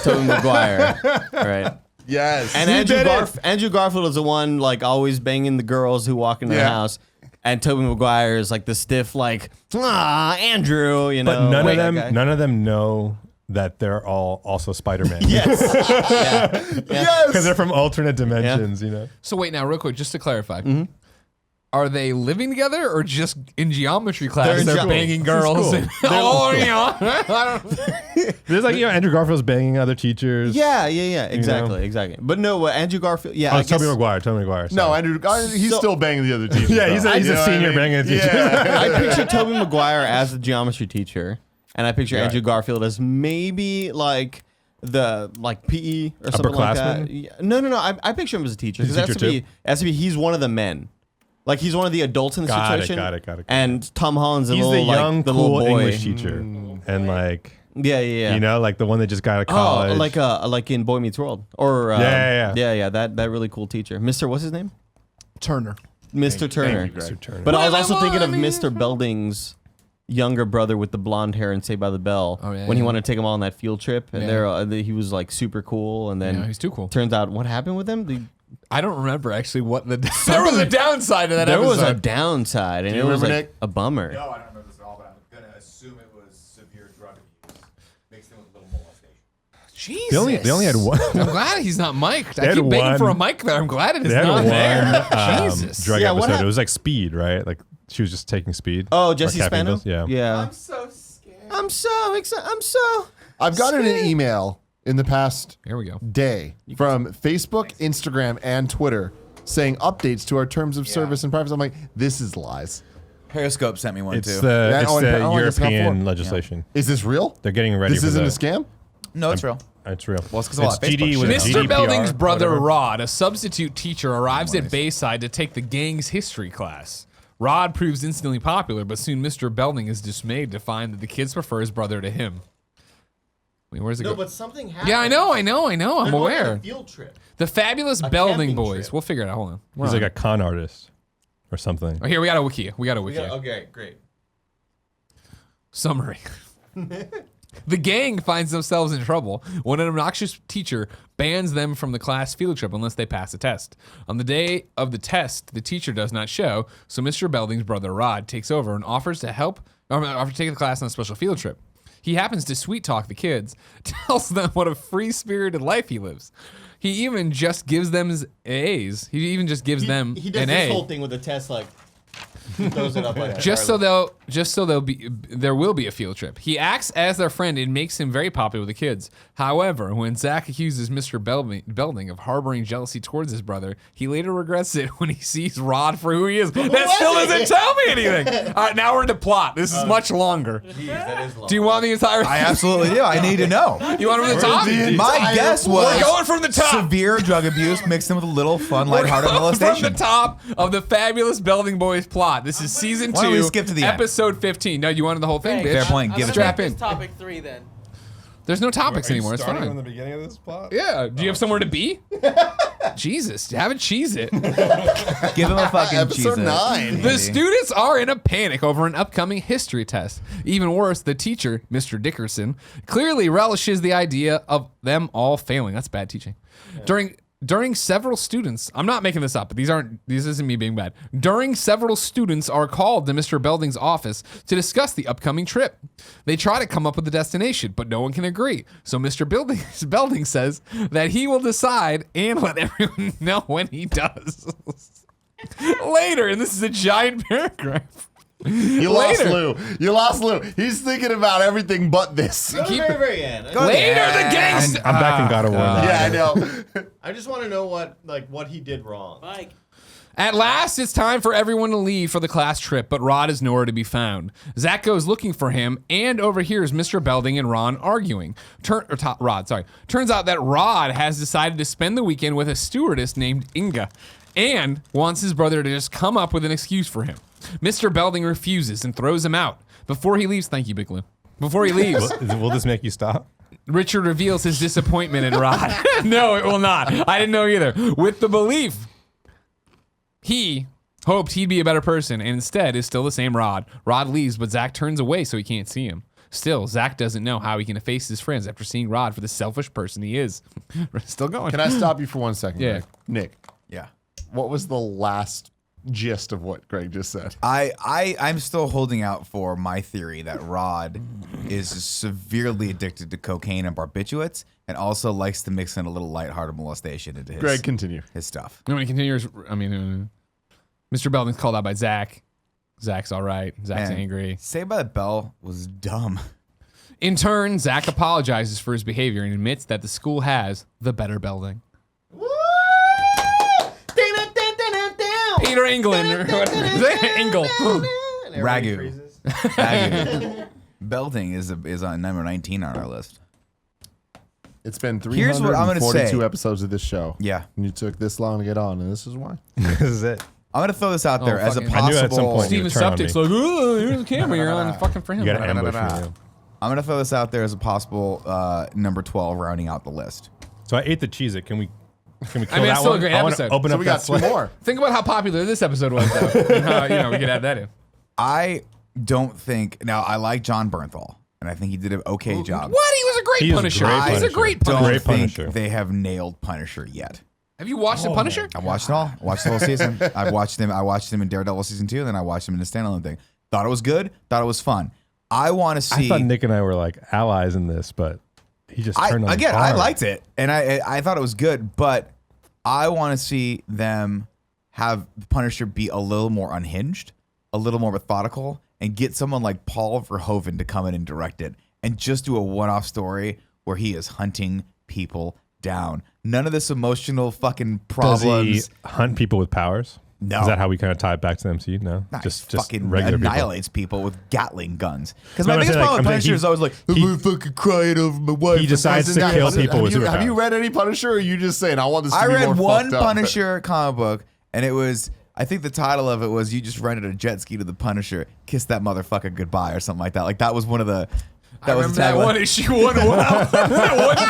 Tobey Maguire. Right. Yes. And You Andrew, did it. Andrew Garfield is the one like always banging the girls who walk into the Yeah. house. And Tobey Maguire is like the stiff, like, Andrew, you know. But none like of them, that guy. none of them know that they're all also Spider-Man. Yes. Yeah. Because they're from alternate dimensions, you know. So wait now, real quick, just to clarify. Are they living together or just in geometry class? They're They're in banging This is girls. cool. And, oh, yeah. There's like, Andrew Garfield's banging other teachers. Yeah, exactly. But no, Andrew Garfield, yeah. Oh, I it's Tobey guess- Maguire. Tobey Maguire. No, sorry. Andrew. He's So- still banging the other teachers. Yeah, he's though. a You know what I senior mean? banging a teacher. Yeah. I picture Tobey Maguire as the geometry teacher, and I picture Right. Andrew Garfield as maybe like the PE or something like that. Upperclassman? Yeah. No. I picture him as a teacher He's because a teacher it has to be he's one of the men. Like he's one of the adults in the Got it, situation. got it. And Tom Holland's the He's little the young, like the cool little boy. English teacher. And like, Yeah. You know, like the one that just got out of college. Like in Boy Meets World, or Yeah. That really cool teacher, Mr. What's his name? Turner. Mr. Turner. Mr. Turner. But I was also thinking of Mr. Belding's younger brother with the blonde hair in Saved by the Bell. Oh, yeah, when he yeah. wanted to take him on that field trip, and he was like super cool, and then Yeah, he's too cool. Turns out what happened with him? I don't remember actually what there was a downside to that There episode. was a downside, and Do it you was remember, like Nick? a bummer. No, I don't remember this at all, but I'm gonna assume it was severe drug abuse mixed in with a little molestation. Jesus. They only had one. I'm glad he's not mic'd. I had keep begging one- for a mic there. I'm glad it is They had not there. one Jesus. drug Yeah, what episode. hap- It was like Speed, right? Like she was just taking speed. Oh, Or Jesse caffeine Spano? pills, Yeah. Yeah. so scared. I'm so excited. I'm so. I've gotten an email in the past Here we go. day from Facebook, Instagram, and Twitter saying updates to our terms of service and privacy. I'm like, this is lies. Periscope sent me one It's too. the, Yeah, it's oh, and- the oh, I guess not European for- legislation. Is this real? They're getting ready This for isn't a the, scam? No, it's real. It's real. Well, it's 'cause of all that Facebook GD with shit. Mr. GDPR, Belding's brother whatever. Rod, a substitute teacher, arrives at Bayside to take the gang's history class. Rod proves instantly popular, but soon Mr. Belding is dismayed to find that the kids prefer his brother to him. Wait, where's it go? something happened. Yeah, I know. I'm aware. Field trip. The fabulous A Belding camping boys. trip. We'll figure it out. Hold on. He's like a con artist or something. Oh, here, we got a wiki. Okay, great. Summary. The gang finds themselves in trouble when an obnoxious teacher bans them from the class field trip unless they pass a test. On the day of the test, the teacher does not show, so Mr. Belding's brother Rod takes over and offers to take the class on a special field trip. He happens to sweet talk the kids, tells them what a free-spirited life he lives. He even just gives them A's. He even just gives them He does an this A. whole thing with the test, like he throws it up like that. There will be a field trip. He acts as their friend and makes him very popular with the kids. However, when Zach accuses Mr. Belding of harboring jealousy towards his brother, he later regrets it when he sees Rod for who he is. That still doesn't tell me anything. All right, now we're into plot. This is much longer. That is long. Do you want the entire? I absolutely do. I need to know. You want from the top? My guess was We're going from the top. severe drug abuse mixed in with a little fun, lighthearted From molestation. the top of the fabulous Belding Boys plot. This is season 2, Why don't we skip to the end? episode 15. No, you wanted the whole thing, Hey, bitch. Fair point. Give it to Strap me. in. Topic 3 then. There's no topics anymore. It's fine. the beginning of this plot? Yeah. Do you have somewhere to be? Jesus, have a cheese it. Give him a fucking Episode cheese. 9. The students are in a panic over an upcoming history test. Even worse, the teacher, Mr. Dickerson, clearly relishes the idea of them all failing. That's bad teaching. During several students, I'm not making this up, but this isn't me being bad. During several students are called to Mr. Belding's office to discuss the upcoming trip. They try to come up with a destination, but no one can agree. So Mr. Belding says that he will decide and let everyone know when he does. Later, and this is a giant paragraph. You lost Later. Lou. You lost Lou. He's thinking about everything but this. Go to the very, very end. Later, the gangster. I'm back in God of War. now. Yeah, I know. I just want to know what he did wrong. Mike. At last, it's time for everyone to leave for the class trip, but Rod is nowhere to be found. Zach goes looking for him and overhears Mr. Belding and Ron arguing. Turns out that Rod has decided to spend the weekend with a stewardess named Inga and wants his brother to just come up with an excuse for him. Mr. Belding refuses and throws him out. Before he leaves, thank you, Big Lou. Before he leaves, Will this make you stop? Richard reveals his disappointment in Rod. No, it will not. I didn't know either. With the belief he hoped he'd be a better person and instead is still the same Rod. Rod leaves, but Zach turns away so he can't see him. Still, Zach doesn't know how he can efface his friends after seeing Rod for the selfish person he is. We're still going. Can I stop you for 1 second? Yeah. Greg? Nick, Yeah. what was the last gist of what Greg just said? I'm still holding out for my theory that Rod is severely addicted to cocaine and barbiturates and also likes to mix in a little lighthearted molestation into his, Greg, continue. his stuff. You want me to continue? Mr. Belding's called out by Zach. Zach's all right. Zach's Man, angry. Saved by the Bell was dumb. In turn, Zach apologizes for his behavior and admits that the school has the better Belding. Peter England. Or what? Engel. Ragu. Ragu. Belding is on number 19 on our list. It's been Here's what I'm gonna 342 say. episodes of this show. Yeah. And you took this long to get on, and this is why. This is it. I'm going to throw this out there as a fucking- possible... I knew at some point Steven you would turn on Suptic's me. like, oh, here's the camera. You're on fucking for him. You got to ambush me. I'm gonna throw this out there as a possible number 12 rounding out the list. So I ate the Cheez-It. Can we kill I mean, it's that still a one? great I wanna episode. open So up we that got two slate. more. Think about how popular this episode was, though. And how, we could add that in. I don't think. Now I like John Bernthal, and I think he did an okay job. What? He was a great He is Punisher. great He's a Punisher. great Don't Punisher. Great think Punisher. they have nailed Punisher yet. Have you watched the Punisher? I watched it all. I watched the whole season. I watched him in Daredevil season 2, and then I watched him in the standalone thing. Thought it was good. Thought it was fun. I want to see. I thought Nick and I were like allies in this, but he just turned on I hard. liked it, and I thought it was good, but I want to see them have the Punisher be a little more unhinged, a little more methodical, and get someone like Paul Verhoeven to come in and direct it, and just do a one-off story where he is hunting people down. None of this emotional fucking Does he problems. hunt people with powers? No. Is that how we kind of tie it back to the MCU? No. Nah, just fucking regular people. annihilates people with Gatling guns. Because No, my I'm biggest saying, problem with I'm saying Punisher is always like, I'm fucking crying over my wife. He decides to kill people with Have you superpowers. read any Punisher, or are you just saying I want this to I be more read one fucked up? Punisher comic book, and it was, I think the title of it was "You Just Rented a Jet Ski to the Punisher, Kiss That Motherfucker Goodbye" or something like that. Like that was one of the. I remember the that tagline. one issue, one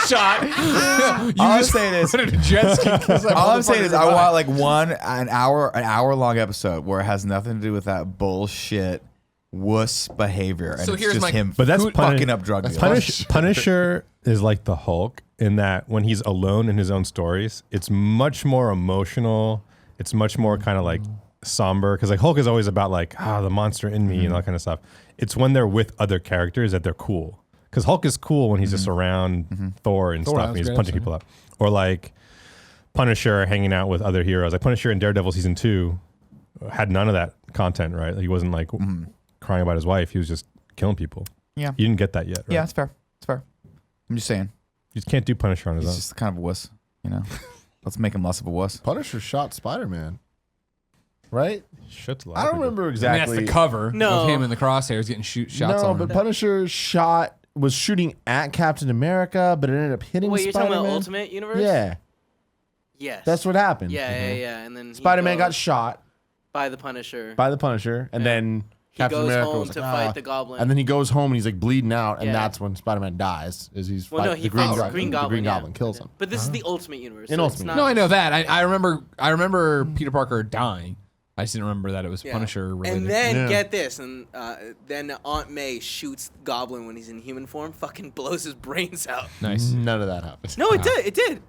shot. You All I'm just saying is- wanted a jet ski. All I'm saying is, I want like an hour long episode where it has nothing to do with that bullshit wuss behavior, and So it's here's just my- him. But that's fucking up drug dealers. Punisher is like the Hulk in that when he's alone in his own stories, it's much more emotional. It's much more kind of like somber because like Hulk is always about like the monster in me and all that kind of stuff. It's when they're with other characters that they're cool. Because Hulk is cool when he's just around Thor and Thor, stuff that and was he's great punching episode. people up. Or like Punisher hanging out with other heroes. Like Punisher in Daredevil season 2 had none of that content, right? Like, he wasn't like crying about his wife. He was just killing people. Yeah. You didn't get that yet, right? Yeah, it's fair. It's fair. I'm just saying, You just can't do Punisher on his he's own. just kind of a wuss. You know, let's make him less of a wuss. Punisher shot Spider-Man, right? Shit's a lot I of don't people. remember I mean, exactly. that's the cover No. of him in the crosshairs getting shots No, on but him. Punisher was shooting at Captain America, but it ended up hitting Wait, you're talking Spider-Man. about Ultimate Universe? Yeah, Yes. that's what happened. Yeah. And then he Spider-Man got goes shot by the Punisher. by the Punisher, and then He Captain goes America home was like, to fight the Goblin. And then he goes home and he's like bleeding out, and Yeah. that's when Spider-Man dies. Is he's Well, no, fight- he fights the Green Goblin. The Green yeah. Goblin kills him. But this is the Ultimate Universe. In so it's Ultimate not- No, I know that. I remember Peter Parker dying. I just didn't remember that it was Yeah. Punisher related. And then Yeah. get this, and then Aunt May shoots Goblin when he's in human form, fucking blows his brains out. Nice. None of that happened. No, it did. It did.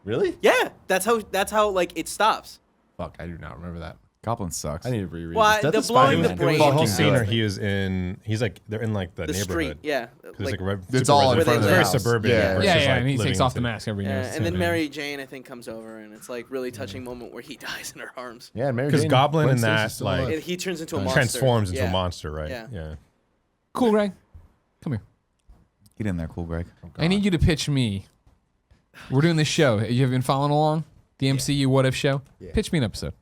Really? Yeah, that's how like it stops. Fuck, I do not remember that. Goblin sucks. I need to reread. Well, this. That's the a blowing Spider-Man. the brain- The whole Fucking scene good. where he's like they're in like the The neighborhood. street, yeah. There's Like, like It's all in Where front of they the very live. house. suburban. Yeah. versus, Yeah, like, and he living takes in off the city. mask every yeah, night. and then Mary Jane, I think, comes over, and it's like really touching moment where he dies in her arms. Yeah, Mary Because Jane, Goblin Gwen in Stacy's that, still like, alive. And he turns into a monster. transforms into Yeah. a monster, right? Yeah. Cool, Greg. Come here. Get in there, cool, Greg. I need you to pitch me. We're doing this show. You have been following along? The MCU What If show? Yeah. Pitch me an episode.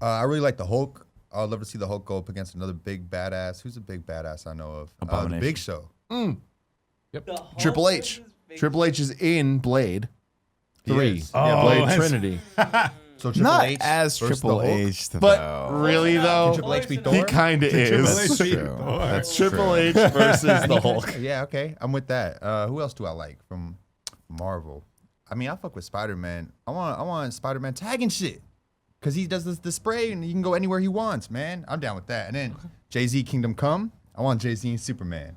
I really like the Hulk. I would love to see the Hulk go up against another big badass. Who's a big badass I know of? The Abomination. Big Show. Triple H. Triple H is in Blade He 3. is. Oh, Blade that's- Trinity. So Triple Not H as versus Triple the Hulk? H, But though. really though, Can Triple H beat Thor? he kind of Triple is. H. That's true. That's Triple true. H versus the Hulk. Yeah, okay. I'm with that. Who else do I like from Marvel? I mean, I fuck with Spider-Man. I want Spider-Man tagging shit. Cause he does the spray and he can go anywhere he wants, man. I'm down with that. And then Jay-Z Kingdom Come. I want Jay-Z and Superman.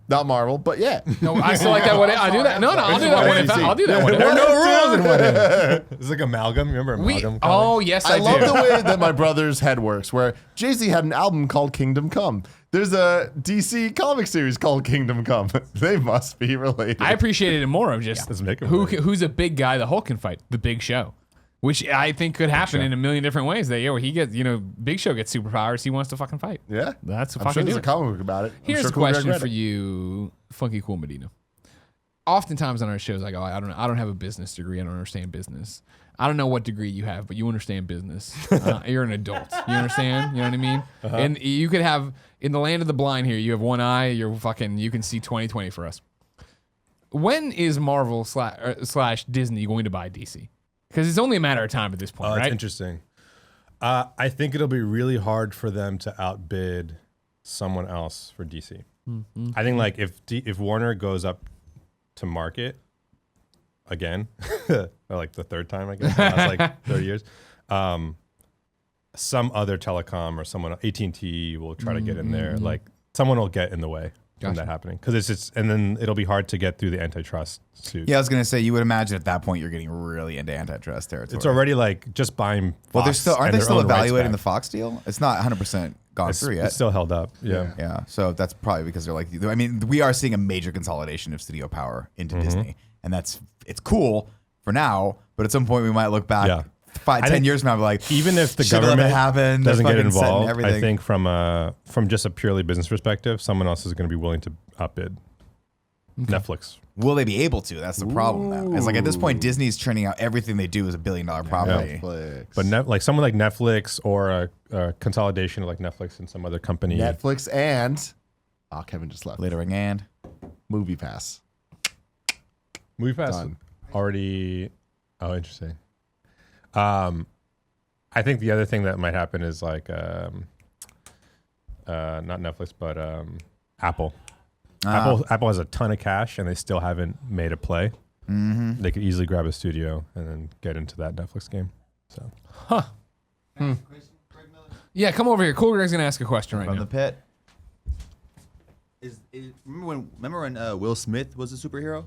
Not Marvel, but yeah. No, I still like that What If. I do that. No, I'll do that What If. I'll do that What If. There are no rules in what if. It's like amalgam. Remember amalgam? Oh, yes, I, I love do. the way that my brother's head works, where Jay-Z had an album called Kingdom Come. There's a DC comic series called Kingdom Come. They must be related. I appreciated it more of just let's make 'em who's a big guy the Hulk can fight. The Big Show. Which I think could happen in a million different ways. That he gets, Big Show gets superpowers. He wants to fucking fight. yeah, That's I'm fucking sure there's do a it. comic book about it. I'm Here's sure a Cool Greg question read for it. you, Funky Cool Medina. Oftentimes on our shows, I go, I don't have a business degree. I don't understand business. I don't know what degree you have, but you understand business. You're an adult. You understand? You know what I mean? And you could have, in the land of the blind here, you have one eye. You can see 20/20 for us. When is Marvel slash Disney going to buy DC? Because it's only a matter of time at this point, Oh, that's right? interesting. I think it'll be really hard for them to outbid someone else for DC. I think like if Warner goes up to market again, or like the third time, I guess, the last like 30 years, some other telecom or someone, AT&T will try to get in there. Like someone will get in the way from that happening, because it's just, and then it'll be hard to get through the antitrust suit. Yeah, I was gonna say, you would imagine at that point you're getting really into antitrust territory. It's already like just buying Fox. Well, they're still, aren't and they their still own rights evaluating the back. Fox deal? It's not 100% gone through yet. It's still held up. Yeah. Yeah, so that's probably because they're like, I mean, we are seeing a major consolidation of studio power into Disney, and it's cool for now. But at some point, we might look back Yeah. 10 years from now, and be like, Even if the "Should let it government happen, they're doesn't get fucking setting involved, I everything." think from just a purely business perspective, someone else is going to be willing to outbid Netflix. Will they be able to? That's the problem. Now. It's like at this point, Disney's churning out everything they do as $1 billion property. Netflix. But like someone like Netflix, or a consolidation of like Netflix and some other company. Netflix and Kevin just left. Littering and Movie Pass. MoviePass Done. already. Oh, interesting. I think the other thing that might happen is like not Netflix, but Apple. Apple has a ton of cash and they still haven't made a play. Mm-hmm. They could easily grab a studio and then get into that Netflix game. So, Yeah, come over here. Cool Greg's gonna ask a question right from now. the pit. Remember when Will Smith was a superhero?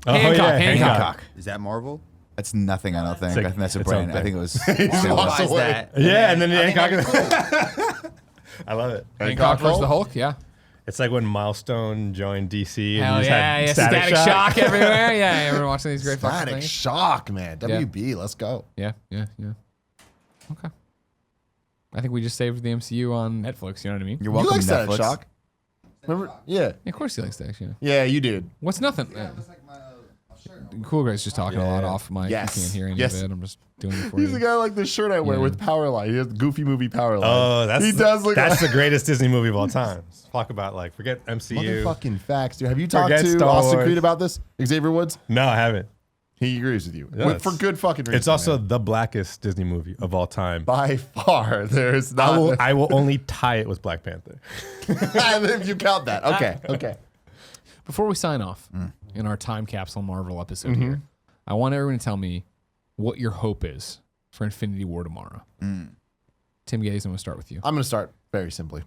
Hancock. Is that Marvel? That's nothing. I don't think. like I think that's a its brand. own I think it was. Why is that? Yeah, and then I think Hancock. that'd be cool. I love it. Hancock versus the Hulk. Yeah. It's like when Milestone joined DC. And Hell you just yeah, had yeah. Static Shock everywhere. Yeah, everyone watching these great fucking Static things. Shock, man. WB, let's go. Yeah. Okay. I think we just saved the MCU on Netflix. You know what I mean? You're You welcome, like Static Netflix. Shock? Remember? Yeah. Yeah, of course he likes Static. Yeah. Yeah, you did. What's nothing? Cool Greg's just talking a lot off mic. Yes. You can't hear any Yes. of it. I'm just doing it for He's you. the guy like the shirt I wear Yeah. with Powerline. He has the Goofy movie Powerline. Oh, that's he does look that's like the greatest Disney movie of all time. Talk about like forget MCU. motherfucking facts, dude. Have you talked Forget to Star Austin Wars. Creed about this? Xavier Woods? No, I haven't. He agrees with you. Yeah, For good fucking reason. It's also man. the blackest Disney movie of all time. by far. There's not. I will only tie it with Black Panther. if you count that. Okay. Before we sign off in our time capsule Marvel episode here, I want everyone to tell me what your hope is for Infinity War tomorrow. Tim Gettys, I'm going to start with you. I'm going to start very simply.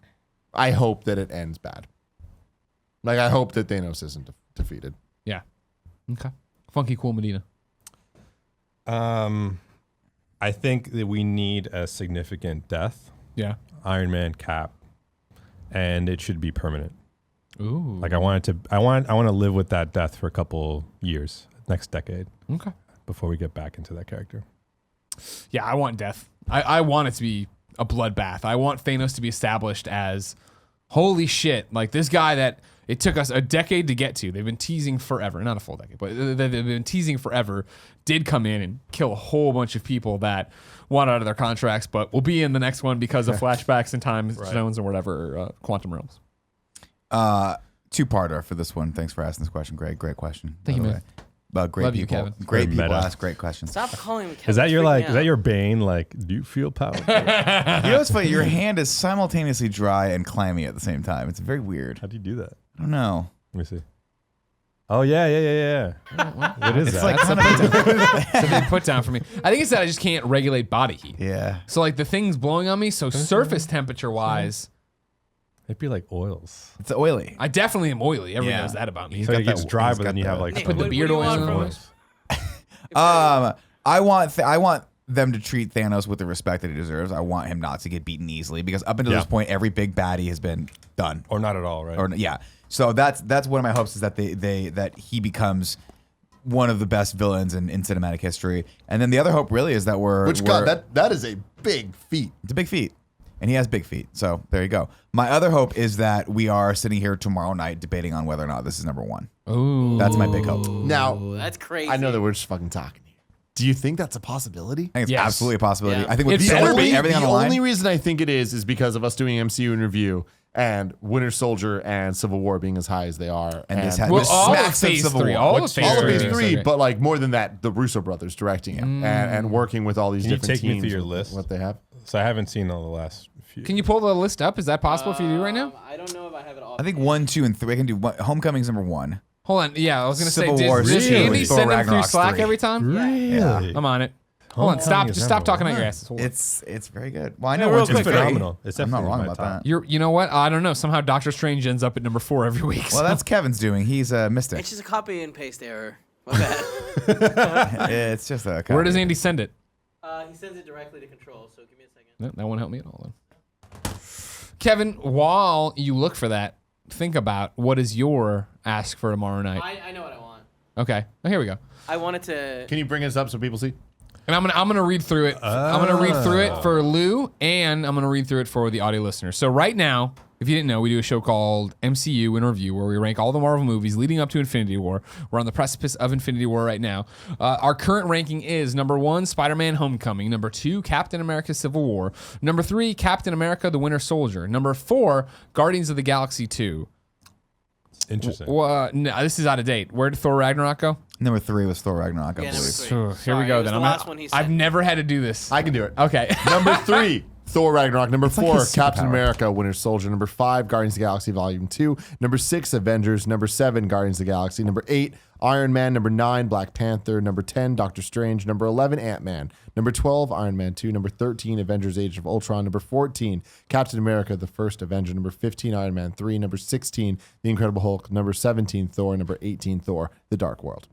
I hope that it ends bad. Like, I hope that Thanos isn't defeated. Yeah. Okay. Funky Cool Medina. I think that we need a significant death. Yeah. Iron Man, Cap, and it should be permanent. Ooh. Like I want to live with that death for a couple years, next decade, Okay. before we get back into that character. Yeah, I want death. I want it to be a bloodbath. I want Thanos to be established as, holy shit, like this guy that it took us a decade to get to. They've been teasing forever. Not a full decade, but they've been teasing forever. Did come in and kill a whole bunch of people that want out of their contracts, but will be in the next one because of flashbacks and time zones or whatever, quantum realms. Two-parter for this one. Thanks for asking this question, Greg. Great question. Thank by you, the man. way. Great Love you, people. Kevin. Great Very people meta. ask great questions. Stop calling me Kevin. Is that your It's freaking like? me Is that out. your bane? Like, do you feel power? You know what's funny? Your hand is simultaneously dry and clammy at the same time. It's very weird. How do you do that? I don't know. Let me see. Oh yeah. What is It's that? like That's kind of It's a big put down for me. I think it's that I just can't regulate body heat. yeah. So like the thing's blowing on me. So surface temperature wise, It'd be like oils. It's oily. I definitely am oily. Everyone Yeah. knows that about me. So it gets dry, he's but got then you have the- like Nick, Put the what beard do you oil want in. from oils. I want them to treat Thanos with the respect that he deserves. I want him not to get beaten easily because up until Yeah. this point, every big baddie has been done. Or not at all, right? Or yeah. So that's one of my hopes is that that he becomes one of the best villains in cinematic history. And then the other hope really is that that is a big feat. it's a big feat. And he has big feet. So there you go. My other hope is that we are sitting here tomorrow night debating on whether or not this is number one. Ooh. That's my big hope. Now, That's crazy. I know that we're just fucking talking here. Do you think that's a possibility? I think it's Yes. absolutely a possibility. Yeah. I think with It's everything on the line. only reason I think it is because of us doing MCU in review and Winter Soldier and Civil War being as high as they are. And this Well, this all of smacks of Phase Civil 3, War. all of Which- Phase all of 3. these Yeah. three, Okay. but like more than that, the Russo brothers directing it and working with all these Can you different take me teams. through your with list? What they have. So I haven't seen all the last few. Can you pull the list up? Is that possible for you to do right now? I don't know if I have it all. I think 1, 2, and 3. I can do Homecoming's number 1. Hold on. Yeah, I was gonna Civil say, War does two Andy and Thor send them through Ragnarok's Slack 3. every time? Really? I'm on it. Hold on. Homecoming is Stop number talking out one. your asses. Hold on. It's very good. Well, I Yeah, know real 1, 2, quick, and 3. phenomenal. It's I'm not definitely wrong my about top. that. You know what? I don't know. Somehow Doctor Strange ends up at number 4 every week. Well, that's Kevin's doing. He's a mystic. It's just a copy and paste error. My bad. It's just a. Where does copy. Andy send it? He sends it directly to Control. So give me a second. No, that won't help me at all. Then. Kevin, while you look for that, think about what is your ask for tomorrow night. I know what I want. Okay. Oh, here we go. I wanted to. Can you bring us up so people see? And I'm gonna read through it. I'm gonna read through it for Lou, and I'm gonna read through it for the audio listeners. So right now, if you didn't know, we do a show called MCU in Review, where we rank all the Marvel movies leading up to Infinity War. We're on the precipice of Infinity War right now. Our current ranking is number 1, Spider-Man: Homecoming; number 2, Captain America: Civil War; number 3, Captain America: The Winter Soldier; number 4, Guardians of the Galaxy 2. Interesting. No, this is out of date. Where did Thor Ragnarok go? Number 3 was Thor Ragnarok, I Yeah, number believe. 3. So, here Sorry, we go. it was Then the last one he I've sent. never had to do this. I can do it. Okay. Number 3, Thor Ragnarok. Number like 4, his Captain superpower. America, Winter Soldier. Number 5, Guardians of the Galaxy Volume 2. Number 6, Avengers. Number 7, Guardians of the Galaxy. Number 8, Iron Man. Number 9, Black Panther. Number 10, Doctor Strange. Number 11, Ant-Man. Number 12, Iron Man 2. Number 13, Avengers: Age of Ultron. Number 14, Captain America: The First Avenger. Number 15, Iron Man 3. Number 16, The Incredible Hulk. Number 17, Thor. Number 18, Thor: The Dark World.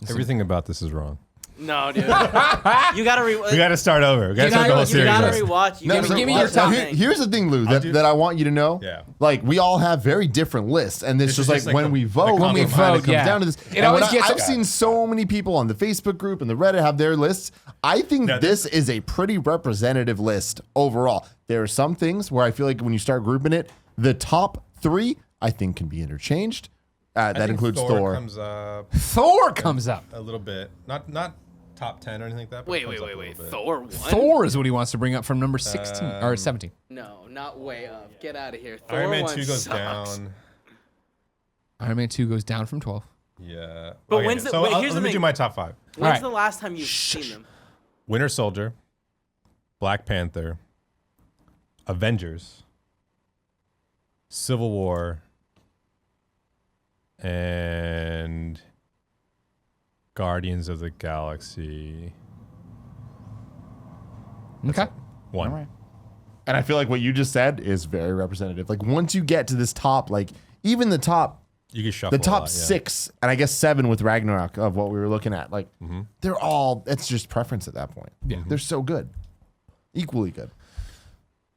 Everything about this is wrong. No, dude. You gotta We got to start over. We got to start the whole You series. gotta over. rewatch. You No, gotta so- give me rewatch your the top. thing. Here's the thing, Lou, that I want you to know. Yeah. Like, we all have very different lists, and it's This just is like just like when the- we the vote, When we it kinda vote, comes yeah. down to this. It And always when gets- I've seen so many people on the Facebook group and the Reddit have their lists. I think No, this is a pretty representative list overall. There are some things where I feel like when you start grouping it, the top 3 I think can be interchanged. I That think includes Thor. Thor. Comes up Thor comes up. a little bit. Not top 10 or anything like that. But Wait. it comes up a little bit. Thor 1? Thor is what he wants to bring up from number 16 or 17. No, not way up. Get out of here. Thor Iron Man 1 2 goes sucks. down. Iron Man 2 goes down from 12. Yeah. But Okay, when's the- so wait, I'll- here's the let me thing. do my top 5. When's Alright. the last time you've seen them? Winter Soldier, Black Panther, Avengers, Civil War, and Guardians of the Galaxy Okay. 1. All right. And I feel like what you just said is very representative. Like, once you get to this top, like, even the top You can shuffle the top a lot, yeah. 6 and I guess 7 with Ragnarok of what we were looking at, like they're all, it's just preference at that point. Yeah. They're so good, equally good.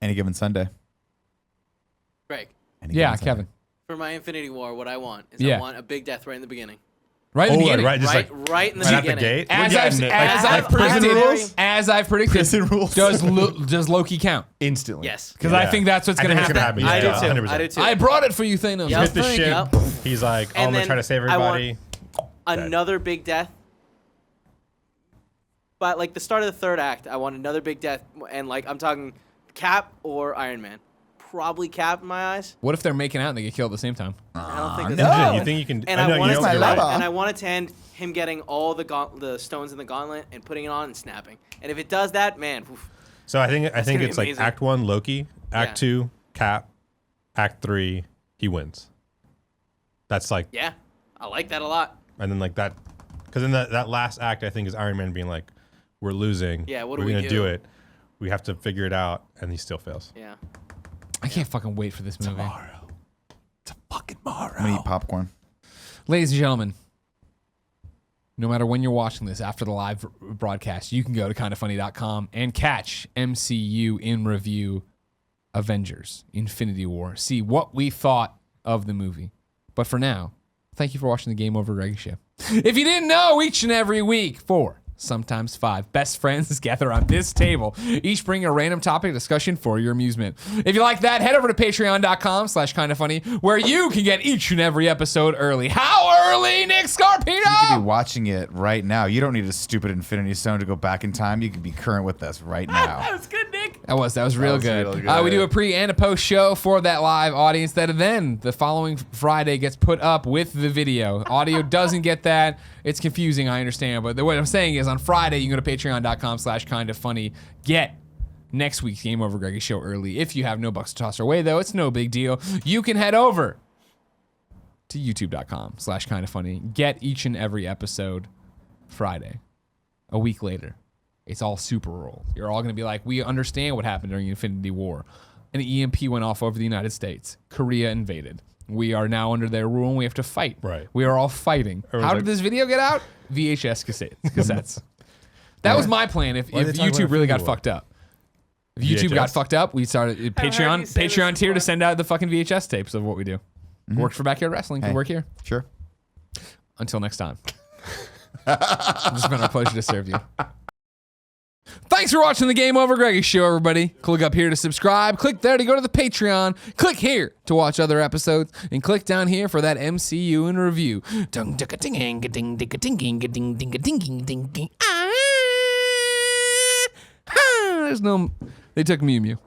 Any given Sunday. Greg, Any Yeah, given Sunday. Kevin. for my Infinity War, what I want is Yeah. I want a big death right in the beginning. Right in the Oh, beginning. right, just Right, like right in the right at the beginning. gate. As We're I've, getting it. as Like I've prison predicted, rules? as I've predicted, Prison rules. does Loki count? Instantly. Yes. Because I Yeah. think that's what's I going to think it's happen. gonna happen. I do Yeah, too. 100%. I do too. I brought it for you, Thanos. Yep. Hit the Thank ship. you. Yep. He's like, oh, And I'm going then to try to save I want- everybody. Another big death. But like the start of the third act, I want another big death, and like I'm talking Cap or Iron Man. Probably Cap in my eyes. What if they're making out and they get killed at the same time? I don't think no. that's You think you can? And I know, I wanted you know, my you're lover. right. and I want it to end him getting all the stones in the gauntlet and putting it on and snapping. And if it does that, man, oof, So I think gonna be it's like amazing. Act 1 Loki, Act Yeah. 2 Cap, Act 3 he wins. That's like, yeah, I like that a lot. and then like that, because then that last act I think is Iron Man being like, we're losing. Yeah, what do we're we gonna do? do it. We have to figure it out, and he still fails. Yeah. I can't fucking wait for this movie. I'm gonna eat popcorn. Ladies and gentlemen, no matter when you're watching this after the live broadcast, you can go to kindafunny.com and catch MCU in review Avengers Infinity War. See what we thought of the movie. But for now, thank you for watching the Game Over Greggy show. If you didn't know, each and every week, 4, sometimes 5 best friends gather on this table, each bring a random topic discussion for your amusement. If you like that, head over to patreon.com/kindafunny, where you can get each and every episode early. How early, Nick You could be Scarpino? watching it right now. You don't need a stupid Infinity Stone to go back in time. You can be current with us right now. That's good, Nick. That was real was good. real good. We do a pre and a post show for that live audience that then the following Friday gets put up with the video. Audio doesn't get that. It's confusing, I understand. But what I'm saying is on Friday, you can go to patreon.com/kindafunny. Get next week's Game Over Greggy show early. If you have no bucks to toss our way, though, it's no big deal. You can head over to youtube.com/kindafunny. Get each and every episode Friday. A week later, it's all super rolled. You're all going to be like, we understand what happened during Infinity War. An EMP went off over the United States. Korea invaded. We are now under their rule and we have to fight. Right. We are all fighting. How did this video get out? VHS cassettes. That was my plan if Why are they talking YouTube about really got Infinity War? fucked up. If YouTube got VHS? fucked up, we started heard you say Patreon this tier to before. send out the fucking VHS tapes of what we do. Worked for Backyard Wrestling. Could Hey. work here. Sure. Until next time. It's been our pleasure to serve you. Thanks for watching the Game Over Greggy show, everybody. Click up here to subscribe. Click there to go to the Patreon. Click here to watch other episodes. And click down here for that MCU in review. There's no... They took Mew Mew.